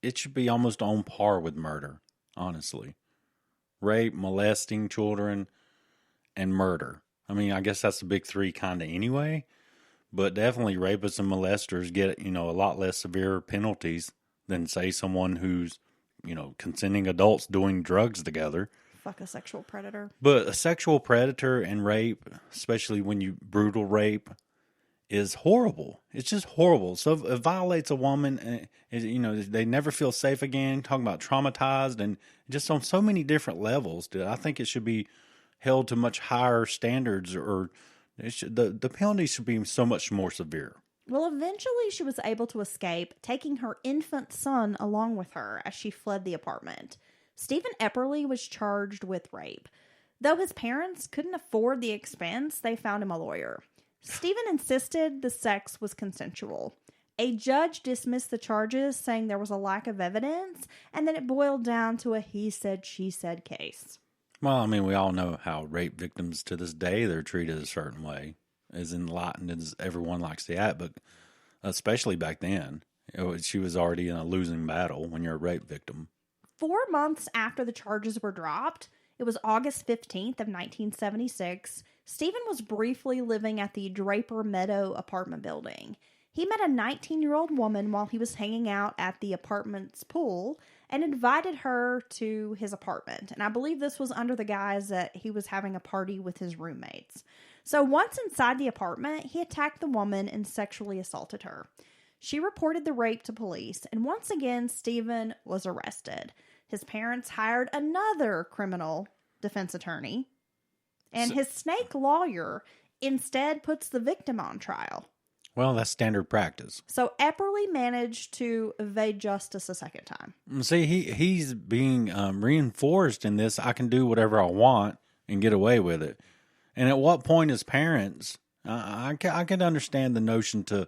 Speaker 3: it should be almost on par with murder, honestly. rape, molesting children, and murder. I mean, I guess that's the big three kind of anyway. But definitely rapists and molesters get, a lot less severe penalties than, say, someone who's, consenting adults doing drugs together.
Speaker 2: Fuck a sexual predator.
Speaker 3: But a sexual predator and rape, especially when you brutal rape, is horrible. It's just horrible. So if it violates a woman, they never feel safe again. Talking about traumatized and just on so many different levels. Dude, I think it should be held to much higher standards, or the penalty should be so much more severe.
Speaker 2: Well, eventually she was able to escape, taking her infant son along with her as she fled the apartment. Stephen Epperly was charged with rape. Though his parents couldn't afford the expense, they found him a lawyer. Stephen insisted the sex was consensual. A judge dismissed the charges, saying there was a lack of evidence, and that it boiled down to a he said, she said case.
Speaker 3: Well, I mean, we all know how rape victims to this day, they're treated a certain way, as enlightened as everyone likes to act, but especially back then. She was already in a losing battle when you're a rape victim.
Speaker 2: 4 months after the charges were dropped, it was August 15th of 1976, Stephen was briefly living at the Draper Meadow apartment building. He met a 19-year-old woman while he was hanging out at the apartment's pool and invited her to his apartment. And I believe this was under the guise that he was having a party with his roommates. So once inside the apartment, he attacked the woman and sexually assaulted her. She reported the rape to police, and once again, Stephen was arrested. His parents hired another criminal defense attorney, and his snake lawyer instead puts the victim on trial.
Speaker 3: Well, that's standard practice.
Speaker 2: So Epperly managed to evade justice a second time.
Speaker 3: See, he's being reinforced in this. I can do whatever I want and get away with it. And at what point as parents, I can understand the notion to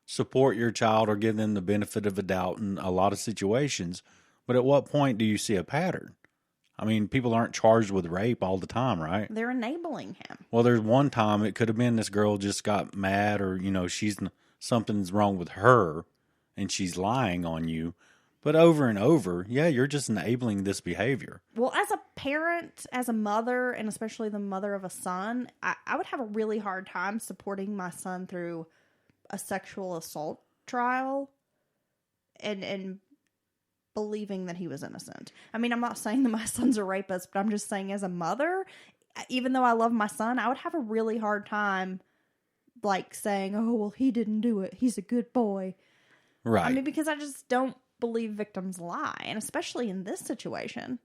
Speaker 3: support your child or give them the benefit of a doubt in a lot of situations. But at what point do you see a pattern? I mean, people aren't charged with rape all the time, right?
Speaker 2: They're enabling him.
Speaker 3: Well, there's one time it could have been this girl just got mad, or, something's wrong with her and she's lying on you. But over and over, yeah, you're just enabling this behavior.
Speaker 2: Well, as a parent, as a mother, and especially the mother of a son, I would have a really hard time supporting my son through a sexual assault trial and believing that he was innocent. I mean, I'm not saying that my son's a rapist, but I'm just saying as a mother, even though I love my son, I would have a really hard time saying, oh, well, he didn't do it. He's a good boy.
Speaker 3: Right.
Speaker 2: I mean, because I just don't believe victims lie, and especially in this situation.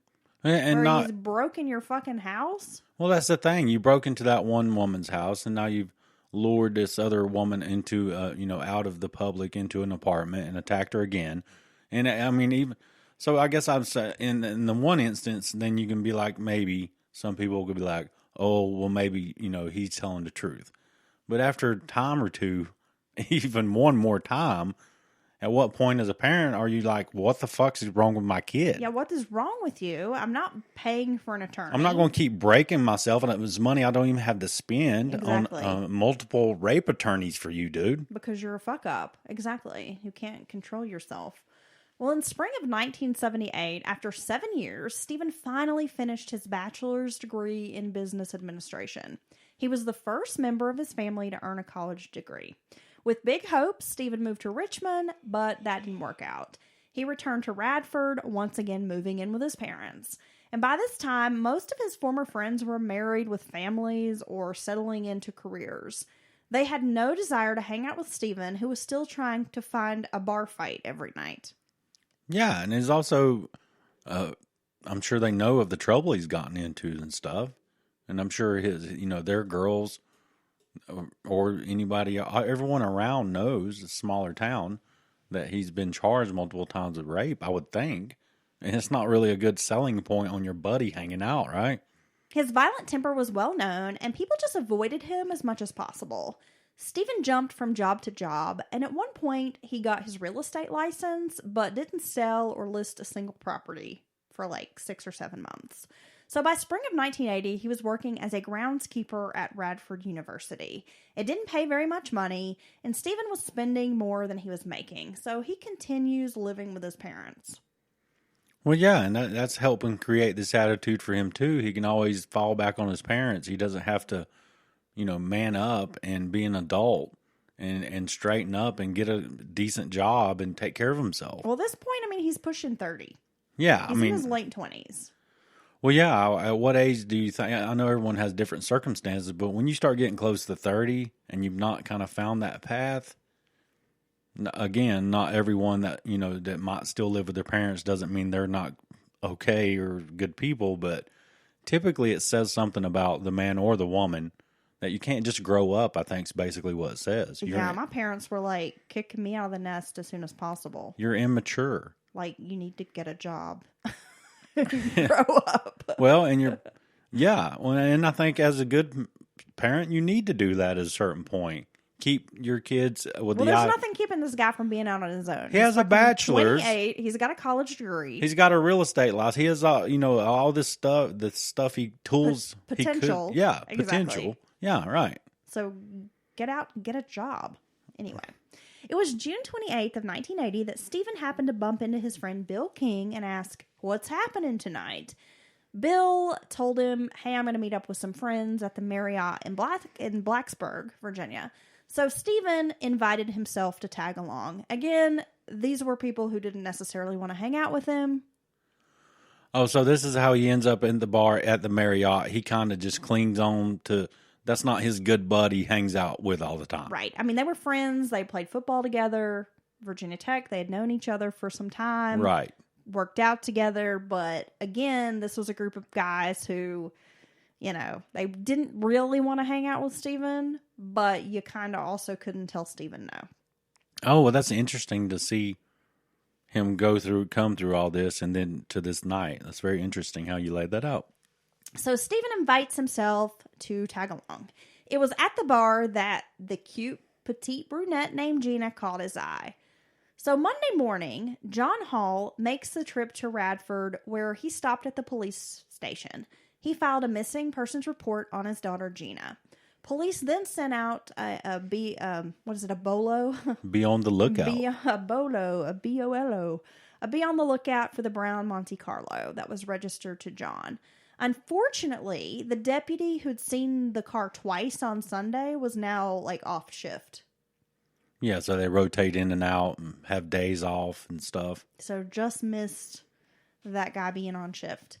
Speaker 3: And
Speaker 2: where he's broken your fucking house.
Speaker 3: Well, that's the thing. You broke into that one woman's house, and now you've lured this other woman into, out of the public into an apartment and attacked her again. And I mean, so I guess I'd say in the one instance, then you can be like, maybe some people could be like, oh, well, maybe, he's telling the truth. But after a time or two, even one more time, at what point as a parent are you like, what the fuck is wrong with my kid?
Speaker 2: Yeah, what is wrong with you? I'm not paying for an attorney.
Speaker 3: I'm not going to keep breaking myself, and it was money I don't even have to spend
Speaker 2: Exactly.
Speaker 3: on multiple rape attorneys for you, dude.
Speaker 2: Because you're a fuck up. Exactly. You can't control yourself. Well, in spring of 1978, after 7 years, Stephen finally finished his bachelor's degree in business administration. He was the first member of his family to earn a college degree. With big hopes, Stephen moved to Richmond, but that didn't work out. He returned to Radford, once again moving in with his parents. And by this time, most of his former friends were married with families or settling into careers. They had no desire to hang out with Stephen, who was still trying to find a bar fight every night.
Speaker 3: Yeah, and there's also, I'm sure they know of the trouble he's gotten into and stuff. And I'm sure their girls or anybody, everyone around knows, a smaller town, that he's been charged multiple times with rape, I would think. And it's not really a good selling point on your buddy hanging out, right?
Speaker 2: His violent temper was well known, and people just avoided him as much as possible. Stephen jumped from job to job, and at one point, he got his real estate license, but didn't sell or list a single property for 6 or 7 months. So by spring of 1980, he was working as a groundskeeper at Radford University. It didn't pay very much money, and Stephen was spending more than he was making, so he continues living with his parents.
Speaker 3: Well, yeah, and that's helping create this attitude for him too. He can always fall back on his parents. He doesn't have to, man up and be an adult and straighten up and get a decent job and take care of himself.
Speaker 2: Well, at this point, I mean, he's pushing 30.
Speaker 3: Yeah,
Speaker 2: He's in his late 20s.
Speaker 3: Well, yeah. At what age do you think? I know everyone has different circumstances, but when you start getting close to 30 and you've not kind of found that path, again, not everyone that that might still live with their parents doesn't mean they're not okay or good people, but typically it says something about the man or the woman that you can't just grow up. I think is basically what it says.
Speaker 2: Yeah, my parents were like kicking me out of the nest as soon as possible.
Speaker 3: You're immature.
Speaker 2: Like, you need to get a job. Grow up.
Speaker 3: Well, and and I think as a good parent, you need to do that at a certain point. Keep your kids with
Speaker 2: there's nothing keeping this guy from being out on his own.
Speaker 3: He has a bachelor's.
Speaker 2: 28. He's got a college degree.
Speaker 3: He's got a real estate license. He has all this stuff,
Speaker 2: potential.
Speaker 3: Exactly.
Speaker 2: Potential.
Speaker 3: Yeah, right.
Speaker 2: So get out and get a job. Anyway, it was June 28th of 1980 that Stephen happened to bump into his friend Bill King and ask, "What's happening tonight?" Bill told him, "Hey, I'm going to meet up with some friends at the Marriott in Blacksburg, Virginia." So Stephen invited himself to tag along. Again, these were people who didn't necessarily want to hang out with him.
Speaker 3: Oh, so this is how he ends up in the bar at the Marriott. He kind of just clings on to, that's not his good buddy he hangs out with all the time.
Speaker 2: Right. I mean, they were friends. They played football together. Virginia Tech. They had known each other for some time.
Speaker 3: Right.
Speaker 2: Worked out together. But again, this was a group of guys who, they didn't really want to hang out with Stephen, but you kind of also couldn't tell Stephen no.
Speaker 3: Oh, well, that's interesting to see him come through all this and then to this night. That's very interesting how you laid that out.
Speaker 2: So Stephen invites himself to tag along. It was at the bar that the cute petite brunette named Gina caught his eye. So Monday morning, John Hall makes the trip to Radford, where he stopped at the police station. He filed a missing persons report on his daughter, Gina. Police then sent out a bolo?
Speaker 3: Be on the lookout.
Speaker 2: A BOLO. Be on the lookout for the brown Monte Carlo that was registered to John. Unfortunately, the deputy who'd seen the car twice on Sunday was now off shift.
Speaker 3: Yeah, so they rotate in and out and have days off and stuff.
Speaker 2: So just missed that guy being on shift.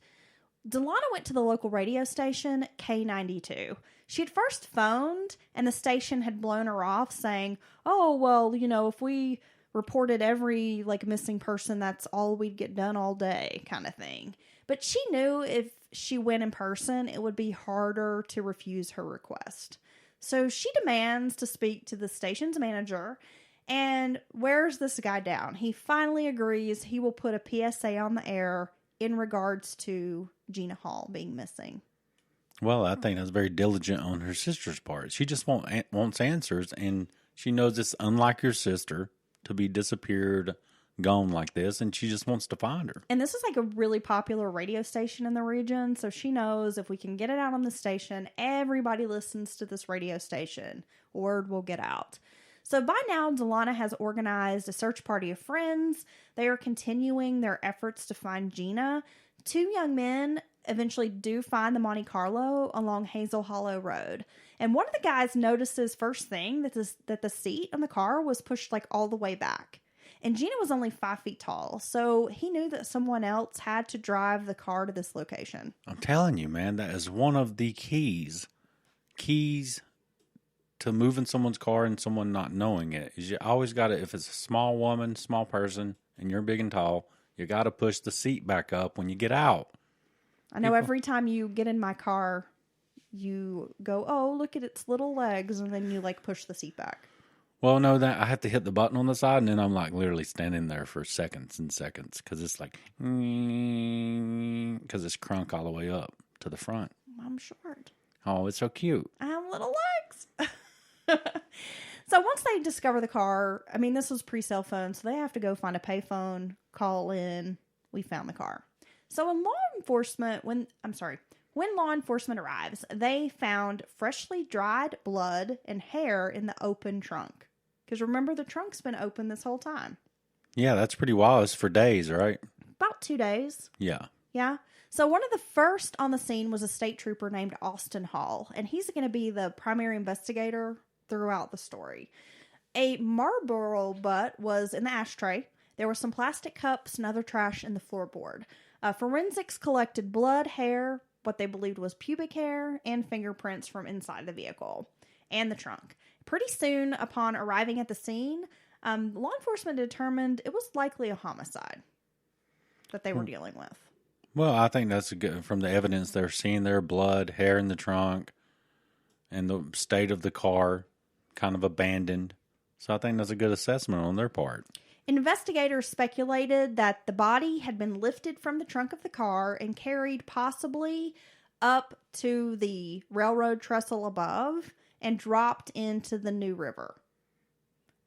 Speaker 2: Delana went to the local radio station, K92. She had first phoned, and the station had blown her off, saying, "Oh, well, if we reported every, missing person, that's all we'd get done all day," kind of thing. But she knew if she went in person, it would be harder to refuse her request. So she demands to speak to the station's manager and wears this guy down. He finally agrees he will put a PSA on the air in regards to Gina Hall being missing.
Speaker 3: Well, I think that's very diligent on her sister's part. She just wants answers, and she knows it's unlike your sister to be disappeared, gone like this, and she just wants to find her.
Speaker 2: And this is a really popular radio station in the region, so she knows if we can get it out on the station, everybody listens to this radio station. Word will get out. So by now, Delana has organized a search party of friends. They are continuing their efforts to find Gina. Two young men eventually do find the Monte Carlo along Hazel Hollow Road. And one of the guys notices first thing that the seat on the car was pushed all the way back. And Gina was only 5 feet tall, so he knew that someone else had to drive the car to this location.
Speaker 3: I'm telling you, man, that is one of the keys to moving someone's car and someone not knowing it. Is you always got to, if it's a small woman, small person, and you're big and tall, you got to push the seat back up when you get out.
Speaker 2: I know every time you get in my car, you go, "Oh, look at its little legs," and then you push the seat back.
Speaker 3: Well, no, that I have to hit the button on the side, and then I'm literally standing there for seconds and seconds because it's because it's crunk all the way up to the front.
Speaker 2: I'm short.
Speaker 3: Oh, it's so cute.
Speaker 2: I have little legs. So once they discover the car, I mean, this was pre-cell phone, so they have to go find a payphone, call in. We found the car. So when law enforcement arrives, they found freshly dried blood and hair in the open trunk. Because remember, the trunk's been open this whole time.
Speaker 3: Yeah, that's pretty wild. It's for days, right?
Speaker 2: About 2 days.
Speaker 3: Yeah.
Speaker 2: Yeah. So one of the first on the scene was a state trooper named Austin Hall, and he's going to be the primary investigator throughout the story. A Marlboro butt was in the ashtray. There were some plastic cups and other trash in the floorboard. Forensics collected blood, hair, what they believed was pubic hair, and fingerprints from inside the vehicle and the trunk. Pretty soon upon arriving at the scene, law enforcement determined it was likely a homicide that they were dealing with.
Speaker 3: Well, I think that's good from the evidence they're seeing there, blood, hair in the trunk, and the state of the car, kind of abandoned. So I think that's a good assessment on their part.
Speaker 2: Investigators speculated that the body had been lifted from the trunk of the car and carried possibly up to the railroad trestle above and dropped into the New River.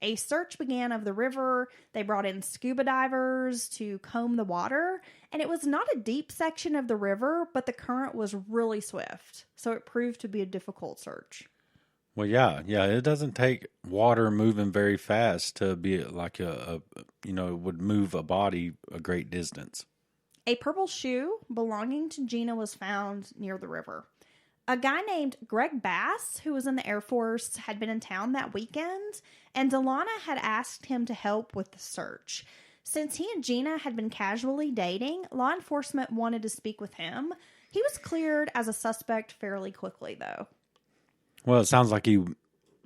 Speaker 2: A search began of the river. They brought in scuba divers to comb the water, and it was not a deep section of the river, but the current was really swift, so it proved to be a difficult search.
Speaker 3: Well, yeah, it doesn't take water moving very fast to be like it would move a body a great distance.
Speaker 2: A purple shoe belonging to Gina was found near the river. A guy named Greg Bass, who was in the Air Force, had been in town that weekend, and Delana had asked him to help with the search. Since he and Gina had been casually dating, law enforcement wanted to speak with him. He was cleared as a suspect fairly quickly, though.
Speaker 3: Well, it sounds like he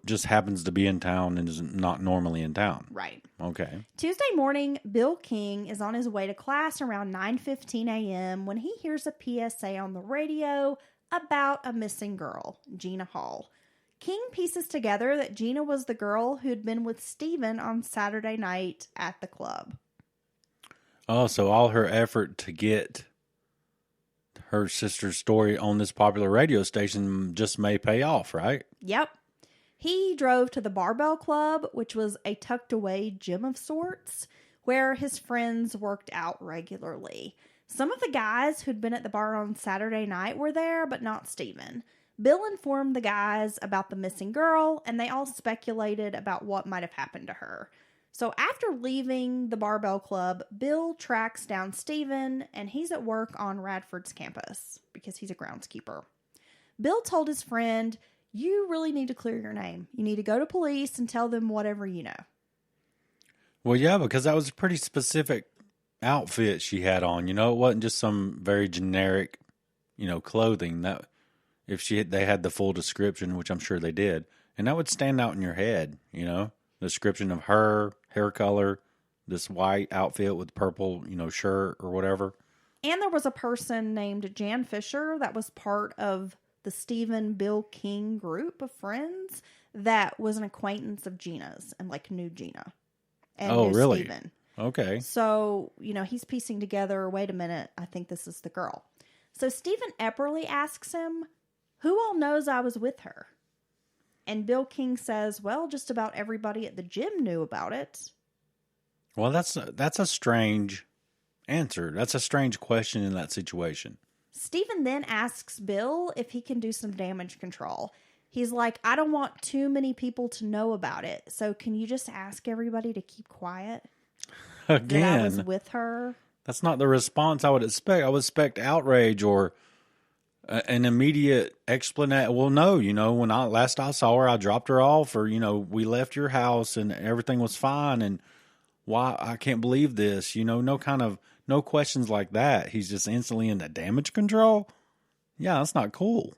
Speaker 3: just happens to be in town and is not normally in town.
Speaker 2: Right.
Speaker 3: Okay.
Speaker 2: Tuesday morning, Bill King is on his way to class around 9:15 a.m. when he hears a PSA on the radio about a missing girl, Gina Hall. King pieces together that Gina was the girl who'd been with Steven on Saturday night at the club.
Speaker 3: Oh, so all her effort to get her sister's story on this popular radio station just may pay off, right?
Speaker 2: Yep. He drove to the Barbell Club, which was a tucked away gym of sorts, where his friends worked out regularly. Some of the guys who'd been at the bar on Saturday night were there, but not Steven. Bill informed the guys about the missing girl, and they all speculated about what might have happened to her. So after leaving the Barbell Club, Bill tracks down Steven, and he's at work on Radford's campus because he's a groundskeeper. Bill told his friend, "You really need to clear your name. You need to go to police and tell them whatever you know."
Speaker 3: Well, yeah, because that was a pretty specific outfit she had on. It wasn't just some very generic, clothing. That if they had the full description, which I'm sure they did, and that would stand out in your head. The description of her, hair color, this white outfit with purple, shirt or whatever.
Speaker 2: And there was a person named Jan Fisher that was part of the Stephen Bill King group of friends that was an acquaintance of Gina's and knew Gina. And
Speaker 3: oh,
Speaker 2: knew
Speaker 3: really?
Speaker 2: Steven.
Speaker 3: Okay.
Speaker 2: So, he's piecing together, wait a minute, I think this is the girl. So Stephen Epperly asks him, "Who all knows I was with her?" And Bill King says, "Well, just about everybody at the gym knew about it."
Speaker 3: Well, that's a strange answer. That's a strange question in that situation.
Speaker 2: Stephen then asks Bill if he can do some damage control. He's like, "I don't want too many people to know about it. So can you just ask everybody to keep quiet?"
Speaker 3: Again,
Speaker 2: that I was with her.
Speaker 3: That's not the response I would expect. I would expect outrage or an immediate explanation. Well, no, when last I saw her, I dropped her off, or we left your house and everything was fine. And why I can't believe this. No questions like that. He's just instantly into damage control. Yeah, that's not cool.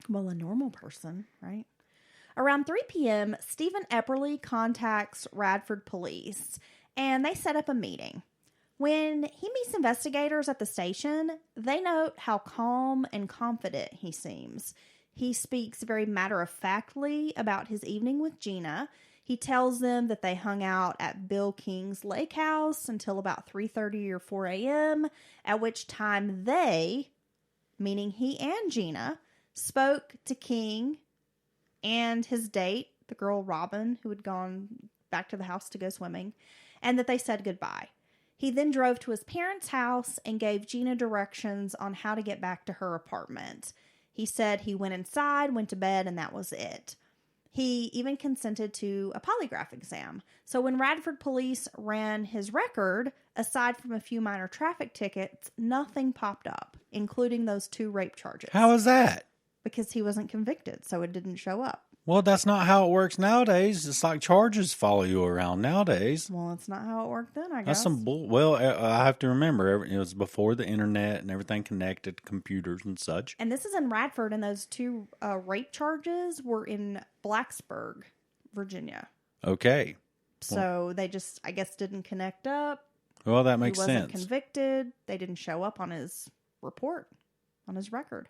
Speaker 2: Well, a normal person, right? Around 3 p.m., Stephen Epperly contacts Radford police, and they set up a meeting. When he meets investigators at the station, they note how calm and confident he seems. He speaks very matter-of-factly about his evening with Gina. He tells them that they hung out at Bill King's lake house until about 3:30 or 4 a.m., at which time they, meaning he and Gina, spoke to King and his date, the girl Robin, who had gone back to the house to go swimming, and that they said goodbye. He then drove to his parents' house and gave Gina directions on how to get back to her apartment. He said he went inside, went to bed, and that was it. He even consented to a polygraph exam. So when Radford police ran his record, aside from a few minor traffic tickets, nothing popped up, including those 2 rape charges.
Speaker 3: How is that?
Speaker 2: Because he wasn't convicted, so it didn't show up.
Speaker 3: Well, that's not how it works nowadays. It's like charges follow you around nowadays.
Speaker 2: Well, it's not how it worked then, I guess.
Speaker 3: That's some bull. Well, I have to remember, it was before the internet and everything connected to computers and such.
Speaker 2: And this is in Radford, and those 2 rape charges were in Blacksburg, Virginia.
Speaker 3: Okay.
Speaker 2: So they just, I guess, didn't connect up.
Speaker 3: Well, that makes
Speaker 2: sense. He wasn't
Speaker 3: sense.
Speaker 2: convicted. They didn't show up on his report, on his record.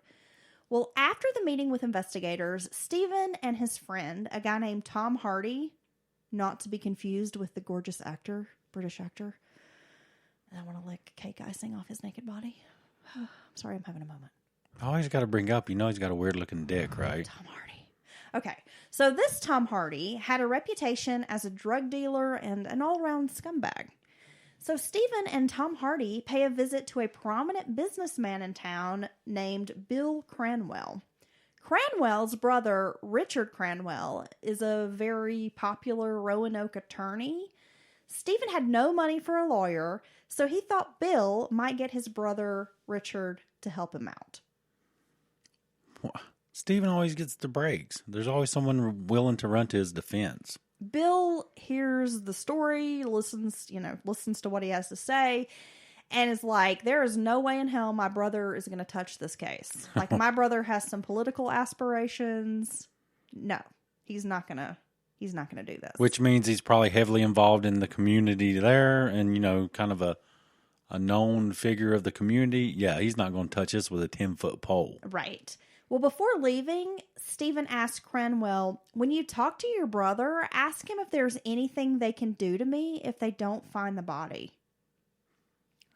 Speaker 2: Well, after the meeting with investigators, Stephen and his friend, a guy named Tom Hardy, not to be confused with the gorgeous actor, British actor. I want to lick cake icing off his naked body. I'm sorry, I'm having a moment.
Speaker 3: I always got to bring up, he's got a weird looking dick, right?
Speaker 2: Tom Hardy. Okay, so this Tom Hardy had a reputation as a drug dealer and an all-around scumbag. So Stephen and Tom Hardy pay a visit to a prominent businessman in town named Bill Cranwell. Cranwell's brother, Richard Cranwell, is a very popular Roanoke attorney. Stephen had no money for a lawyer, so he thought Bill might get his brother, Richard, to help him out.
Speaker 3: Stephen always gets the breaks. There's always someone willing to run to his defense.
Speaker 2: Bill hears the story, listens to what he has to say, and is like, there is no way in hell my brother is going to touch this case. Like, my brother has some political aspirations. No, he's not going to do this.
Speaker 3: Which means he's probably heavily involved in the community there and, kind of a known figure of the community. Yeah, he's not going to touch this with a 10-foot pole.
Speaker 2: Right. Well, before leaving, Stephen asked Cranwell, when you talk to your brother, ask him if there's anything they can do to me if they don't find the body.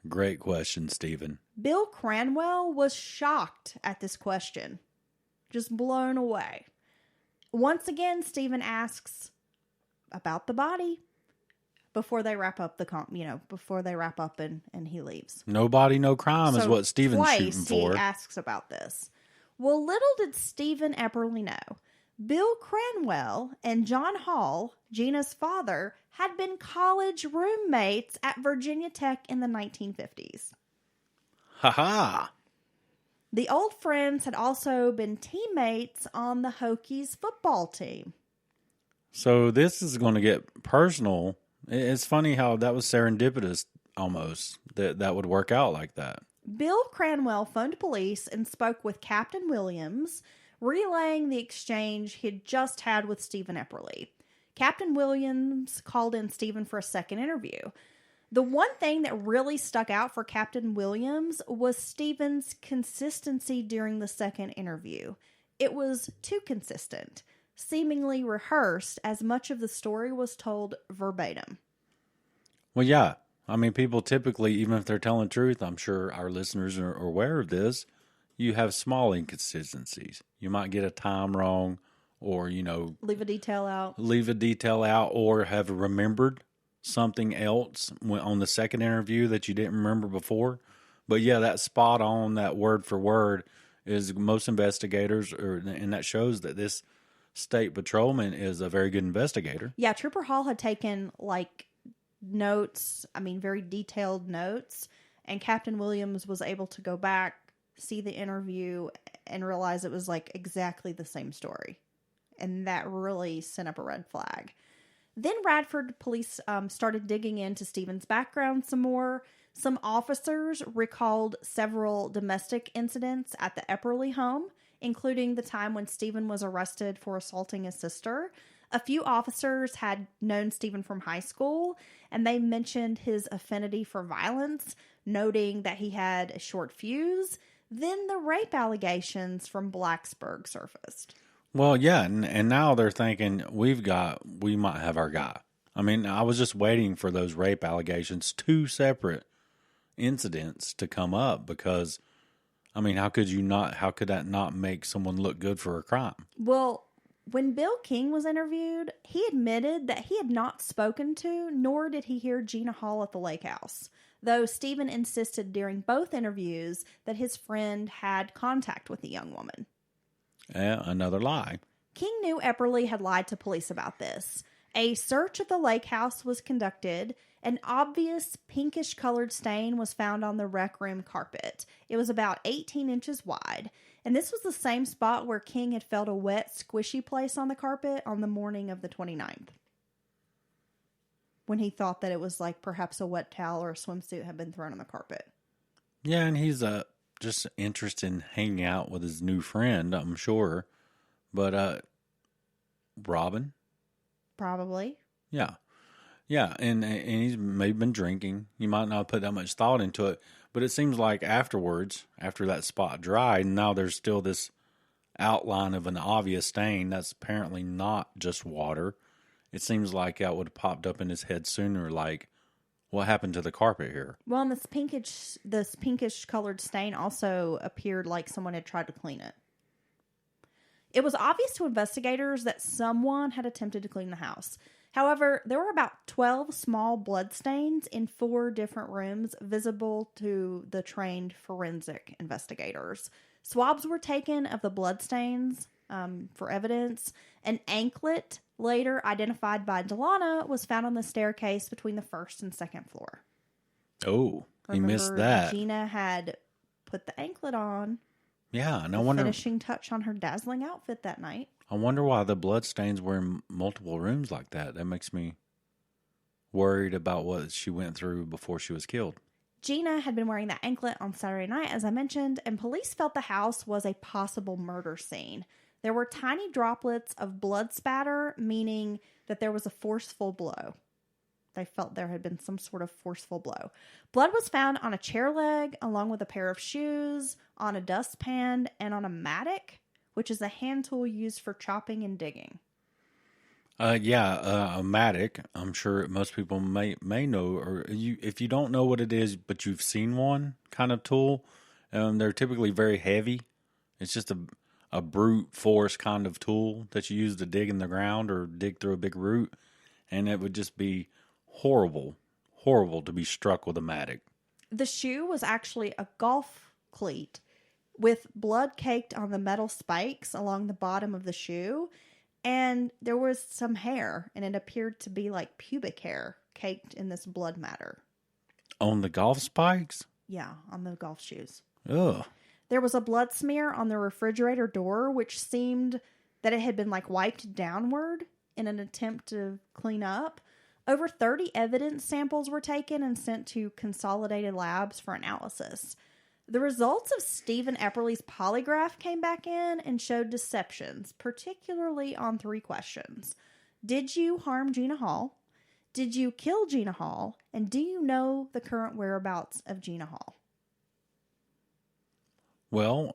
Speaker 3: Great question, Stephen.
Speaker 2: Bill Cranwell was shocked at this question. Just blown away. Once again, Stephen asks about the body before they wrap up and he leaves.
Speaker 3: No body, no crime is what Stephen's shooting for.
Speaker 2: He asks about this. Well, little did Stephen Epperly know, Bill Cranwell and John Hall, Gina's father, had been college roommates at Virginia Tech in the 1950s.
Speaker 3: Ha-ha!
Speaker 2: The old friends had also been teammates on the Hokies football team.
Speaker 3: So this is going to get personal. It's funny how that was serendipitous almost, that would work out like that.
Speaker 2: Bill Cranwell phoned police and spoke with Captain Williams, relaying the exchange he'd just had with Stephen Epperly. Captain Williams called in Stephen for a second interview. The one thing that really stuck out for Captain Williams was Stephen's consistency during the second interview. It was too consistent, seemingly rehearsed, as much of the story was told verbatim.
Speaker 3: Well, yeah. I mean, people typically, even if they're telling the truth, I'm sure our listeners are aware of this, you have small inconsistencies. You might get a time wrong or,
Speaker 2: leave a detail out.
Speaker 3: Or have remembered something else on the second interview that you didn't remember before. But yeah, that spot on, that word for word is most investigators, and that shows that this state patrolman is a very good investigator.
Speaker 2: Yeah, Trooper Hall had taken notes, very detailed notes, and Captain Williams was able to go back, see the interview, and realize it was exactly the same story. And that really sent up a red flag. Then Radford police started digging into Stephen's background some more. Some officers recalled several domestic incidents at the Epperly home, including the time when Stephen was arrested for assaulting his sister. A few officers had known Stephen from high school, and they mentioned his affinity for violence, noting that he had a short fuse. Then the rape allegations from Blacksburg surfaced.
Speaker 3: Well, yeah, and now they're thinking, we might have our guy. I mean, I was just waiting for those rape allegations, 2 separate incidents to come up because, how could that not make someone look good for a crime?
Speaker 2: Well, when Bill King was interviewed, he admitted that he had not spoken to, nor did he hear Gina Hall at the lake house, though Stephen insisted during both interviews that his friend had contact with the young woman.
Speaker 3: Yeah, another lie.
Speaker 2: King knew Epperly had lied to police about this. A search of the lake house was conducted. An obvious pinkish-colored stain was found on the rec room carpet. It was about 18 inches wide. And this was the same spot where King had felt a wet, squishy place on the carpet on the morning of the 29th. When he thought that it was like perhaps a wet towel or a swimsuit had been thrown on the carpet.
Speaker 3: Yeah, and he's just interested in hanging out with his new friend, I'm sure. But Robin?
Speaker 2: Probably.
Speaker 3: Yeah. Yeah, and he's maybe been drinking. You might not put that much thought into it. But it seems like afterwards, after that spot dried, now there's still this outline of an obvious stain that's apparently not just water. It seems like that would have popped up in his head sooner, like, what happened to the carpet here?
Speaker 2: Well, and this pinkish colored stain also appeared like someone had tried to clean it. It was obvious to investigators that someone had attempted to clean the house. However, there were about 12 small bloodstains in 4 different rooms visible to the trained forensic investigators. Swabs were taken of the bloodstains for evidence. An anklet, later identified by Delana, was found on the staircase between the first and second floor.
Speaker 3: Oh, he missed that.
Speaker 2: Gina had put the anklet on.
Speaker 3: Yeah, and I wonder,
Speaker 2: finishing touch on her dazzling outfit that night.
Speaker 3: I wonder why the bloodstains were in multiple rooms like that. That makes me worried about what she went through before she was killed.
Speaker 2: Gina had been wearing that anklet on Saturday night, as I mentioned, and police felt the house was a possible murder scene. There were tiny droplets of blood spatter, meaning that there was a forceful blow. They felt there had been some sort of forceful blow. Blood was found on a chair leg, along with a pair of shoes, on a dustpan, and on a mattock, which is a hand tool used for chopping and digging.
Speaker 3: A mattock. I'm sure most people may know, or if you don't know what it is, but you've seen one kind of tool, they're typically very heavy. It's just a brute force kind of tool that you use to dig in the ground or dig through a big root, and it would just be horrible to be struck with a mattock.
Speaker 2: The shoe was actually a golf cleat with blood caked on the metal spikes along the bottom of the shoe. And there was some hair, and it appeared to be like pubic hair caked in this blood matter.
Speaker 3: On the golf spikes?
Speaker 2: Yeah, on the golf shoes.
Speaker 3: Ugh.
Speaker 2: There was a blood smear on the refrigerator door, which seemed that it had been like wiped downward in an attempt to clean up. Over 30 evidence samples were taken and sent to consolidated labs for analysis. The results of Stephen Epperly's polygraph came back in and showed deceptions, particularly on 3 questions. Did you harm Gina Hall? Did you kill Gina Hall? And do you know the current whereabouts of Gina Hall?
Speaker 3: Well,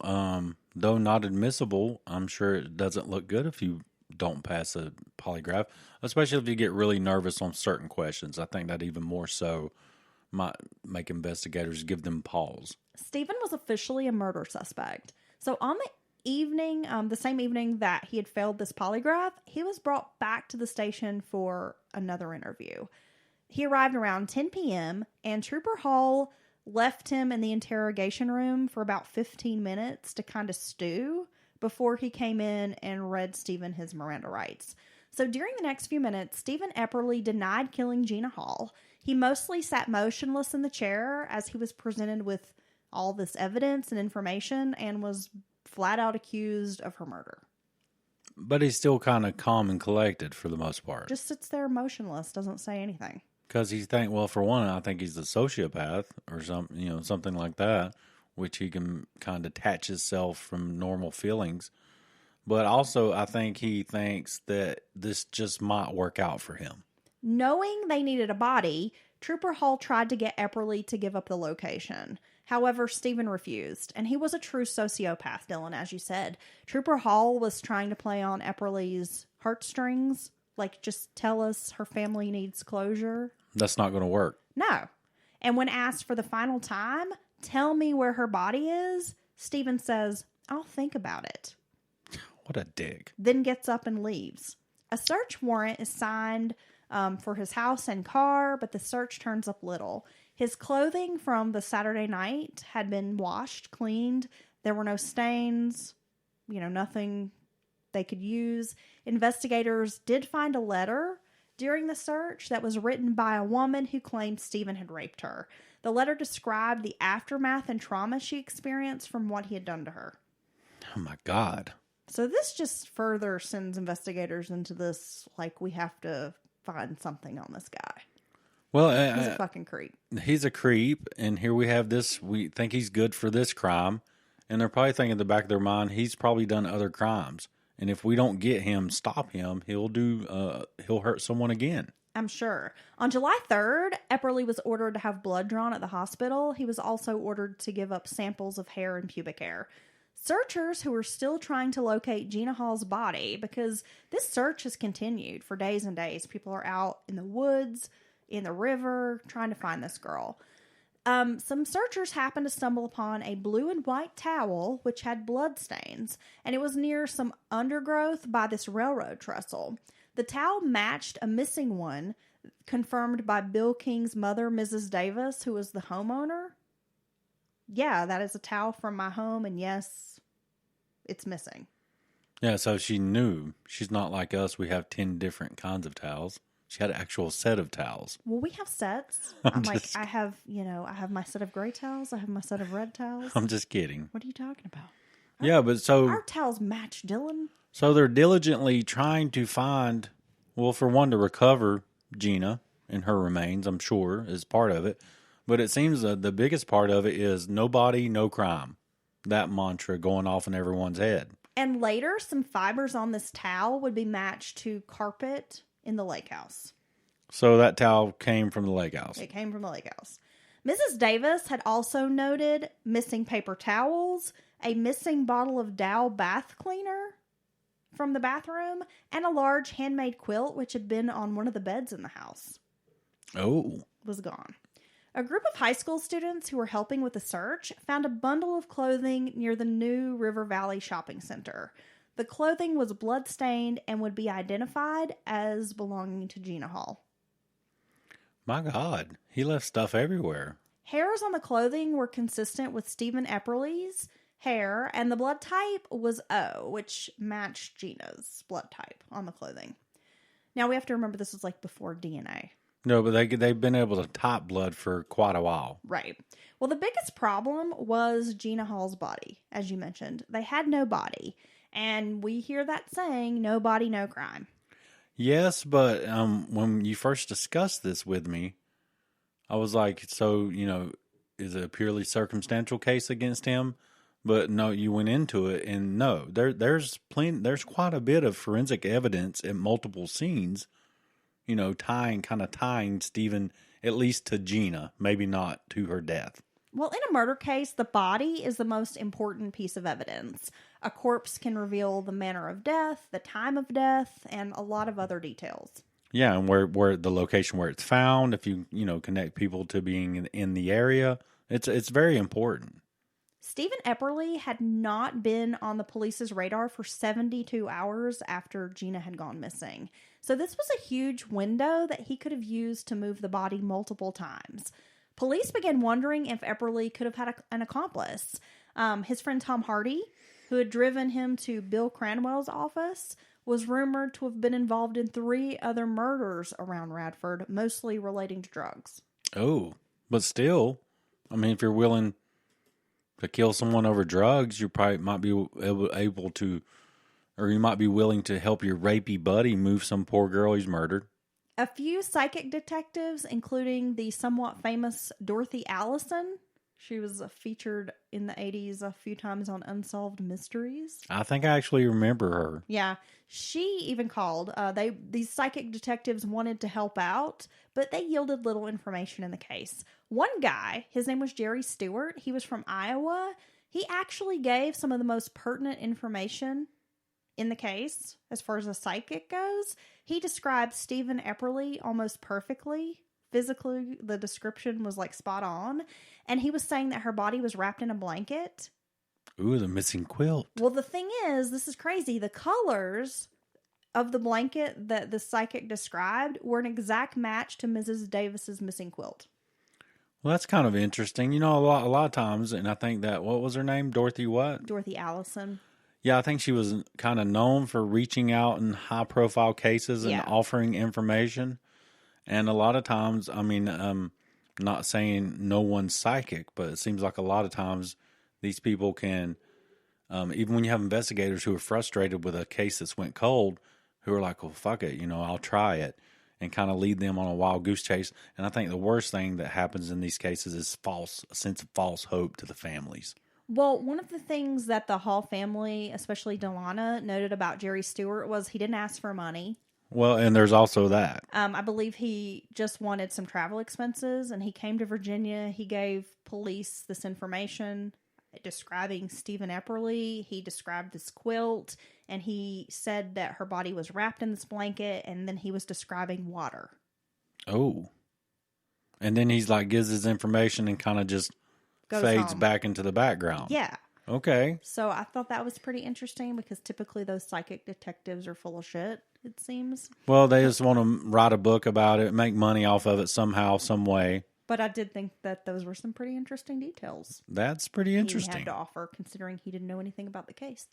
Speaker 3: though not admissible, I'm sure it doesn't look good if you don't pass a polygraph, especially if you get really nervous on certain questions. I think that even more so might make investigators give them pause.
Speaker 2: Stephen was officially a murder suspect. So on the same evening that he had failed this polygraph, he was brought back to the station for another interview. He arrived around 10 p.m. and Trooper Hall left him in the interrogation room for about 15 minutes to kind of stew before he came in and read Stephen his Miranda rights. So during the next few minutes, Stephen Epperly denied killing Gina Hall. He mostly sat motionless in the chair as he was presented with all this evidence and information and was flat out accused of her murder.
Speaker 3: But he's still kind of calm and collected for the most part.
Speaker 2: Just sits there motionless, doesn't say anything.
Speaker 3: Because he for one, I think he's a sociopath or something like that, which he can kind of detach himself from normal feelings. But also, I think he thinks that this just might work out for him.
Speaker 2: Knowing they needed a body, Trooper Hall tried to get Epperly to give up the location. However, Stephen refused, and he was a true sociopath, Dylan, as you said. Trooper Hall was trying to play on Epperly's heartstrings, like just tell us her family needs closure.
Speaker 3: That's not going to work.
Speaker 2: No. And when asked for the final time, tell me where her body is, Stephen says, I'll think about it.
Speaker 3: What a dick.
Speaker 2: Then gets up and leaves. A search warrant is signed for his house and car, but the search turns up little. His clothing from the Saturday night had been washed, cleaned. There were no stains, nothing they could use. Investigators did find a letter during the search that was written by a woman who claimed Stephen had raped her. The letter described the aftermath and trauma she experienced from what he had done to her.
Speaker 3: Oh, my God.
Speaker 2: So this just further sends investigators into this, like, we have to find something on this guy.
Speaker 3: Well,
Speaker 2: He's a fucking creep.
Speaker 3: He's a creep, and here we have this. We think he's good for this crime, and they're probably thinking in the back of their mind, he's probably done other crimes. And if we don't get him, stop him, he'll hurt someone again.
Speaker 2: I'm sure. On July 3rd, Epperly was ordered to have blood drawn at the hospital. He was also ordered to give up samples of hair and pubic hair. Searchers who were still trying to locate Gina Hall's body, because this search has continued for days and days. People are out in the woods, in the river, trying to find this girl. Some searchers happened to stumble upon a blue and white towel which had blood stains, and it was near some undergrowth by this railroad trestle. The towel matched a missing one, confirmed by Bill King's mother, Mrs. Davis, who was the homeowner. Yeah, that is a towel from my home, and yes, it's missing.
Speaker 3: Yeah, so she knew. She's not like us. We have 10 different kinds of towels. She had an actual set of towels.
Speaker 2: Well, we have sets. I have my set of gray towels. I have my set of red towels.
Speaker 3: I'm just kidding.
Speaker 2: What are you talking about?
Speaker 3: Yeah, but so...
Speaker 2: Our towels match, Dylan.
Speaker 3: So they're diligently trying to find, well, for one, to recover Gina and her remains, I'm sure, is part of it. But it seems that the biggest part of it is no body, no crime. That mantra going off in everyone's head.
Speaker 2: And later, some fibers on this towel would be matched to carpet in the lake house.
Speaker 3: So that towel came from the lake house.
Speaker 2: It came from the lake house. Mrs. Davis had also noted missing paper towels, a missing bottle of Dow bath cleaner from the bathroom, and a large handmade quilt which had been on one of the beds in the house.
Speaker 3: Oh.
Speaker 2: Was gone. A group of high school students who were helping with the search found a bundle of clothing near the new River Valley Shopping Center. The clothing was blood-stained and would be identified as belonging to Gina Hall.
Speaker 3: My God, he left stuff everywhere.
Speaker 2: Hairs on the clothing were consistent with Stephen Epperly's hair, and the blood type was O, which matched Gina's blood type on the clothing. Now, we have to remember this was like before DNA.
Speaker 3: No, but they've been able to type blood for quite a while.
Speaker 2: Right. Well, the biggest problem was Gina Hall's body, as you mentioned. They had no body. And we hear that saying, no body, no crime.
Speaker 3: Yes, but when you first discussed this with me, I was like, so, is it a purely circumstantial case against him? But no, you went into it, and no, there's quite a bit of forensic evidence at multiple scenes, tying Stephen at least to Gina, maybe not to her death.
Speaker 2: Well, in a murder case, the body is the most important piece of evidence. A corpse can reveal the manner of death, the time of death, and a lot of other details.
Speaker 3: Yeah, and where the location where it's found, if you connect people to being in the area, it's very important.
Speaker 2: Stephen Epperly had not been on the police's radar for 72 hours after Gina had gone missing. So this was a huge window that he could have used to move the body multiple times. Police began wondering if Epperly could have had an accomplice. His friend Tom Hardy, who had driven him to Bill Cranwell's office, was rumored to have been involved in 3 other murders around Radford, mostly relating to drugs.
Speaker 3: Oh, but still, if you're willing to kill someone over drugs, you probably might be able to, or you might be willing to help your rapey buddy move some poor girl he's murdered.
Speaker 2: A few psychic detectives, including the somewhat famous Dorothy Allison. She was featured in the 80s a few times on Unsolved Mysteries.
Speaker 3: I think I actually remember her.
Speaker 2: Yeah. She even called. These psychic detectives wanted to help out, but they yielded little information in the case. One guy, his name was Jerry Stewart. He was from Iowa. He actually gave some of the most pertinent information in the case as far as a psychic goes. He described Stephen Epperly almost perfectly. Physically, the description was like spot on. And he was saying that her body was wrapped in a blanket.
Speaker 3: Ooh, the missing quilt.
Speaker 2: Well, the thing is, this is crazy. The colors of the blanket that the psychic described were an exact match to Mrs. Davis's missing quilt.
Speaker 3: Well, that's kind of interesting. A lot of times, and I think that, what was her name? Dorothy what?
Speaker 2: Dorothy Allison.
Speaker 3: Yeah, I think she was kind of known for reaching out in high-profile cases and
Speaker 2: Yeah.
Speaker 3: offering information. And a lot of times, I mean, not saying no one's psychic, but it seems like a lot of times these people can, even when you have investigators who are frustrated with a case that's went cold, who are like, well, fuck it, I'll try it, and kind of lead them on a wild goose chase. And I think the worst thing that happens in these cases is a sense of false hope to the families.
Speaker 2: Well, one of the things that the Hall family, especially Delana, noted about Jerry Stewart was he didn't ask for money.
Speaker 3: Well, and there's also that.
Speaker 2: I believe he just wanted some travel expenses, and he came to Virginia. He gave police this information describing Stephen Epperly. He described this quilt, and he said that her body was wrapped in this blanket, and then he was describing water.
Speaker 3: Oh. And then he's like, gives his information and kind of just
Speaker 2: Goes
Speaker 3: fades
Speaker 2: home.
Speaker 3: back into the background.
Speaker 2: Yeah.
Speaker 3: Okay.
Speaker 2: So I thought that was pretty interesting because typically those psychic detectives are full of shit, it seems.
Speaker 3: Well, they just want to write a book about it, make money off of it somehow, some way.
Speaker 2: But I did think that those were some pretty interesting details
Speaker 3: That's pretty
Speaker 2: he
Speaker 3: interesting.
Speaker 2: had to offer, considering he didn't know anything about the case.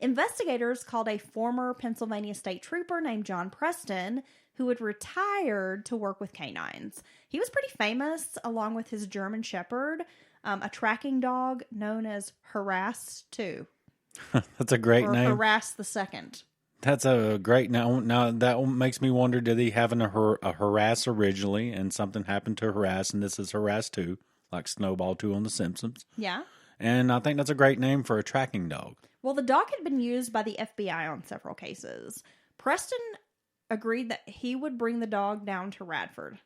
Speaker 2: Investigators called a former Pennsylvania state trooper named John Preston, who had retired to work with canines. He was pretty famous, along with his German Shepherd, a tracking dog known as Harass 2.
Speaker 3: That's a great
Speaker 2: or
Speaker 3: name.
Speaker 2: Harass the Second.
Speaker 3: That's a great name. Now, that makes me wonder, did he have a Harass originally and something happened to Harass, and this is Harass 2, like Snowball 2 on The Simpsons?
Speaker 2: Yeah.
Speaker 3: And I think that's a great name for a tracking dog.
Speaker 2: Well, the dog had been used by the FBI on several cases. Preston agreed that he would bring the dog down to Radford.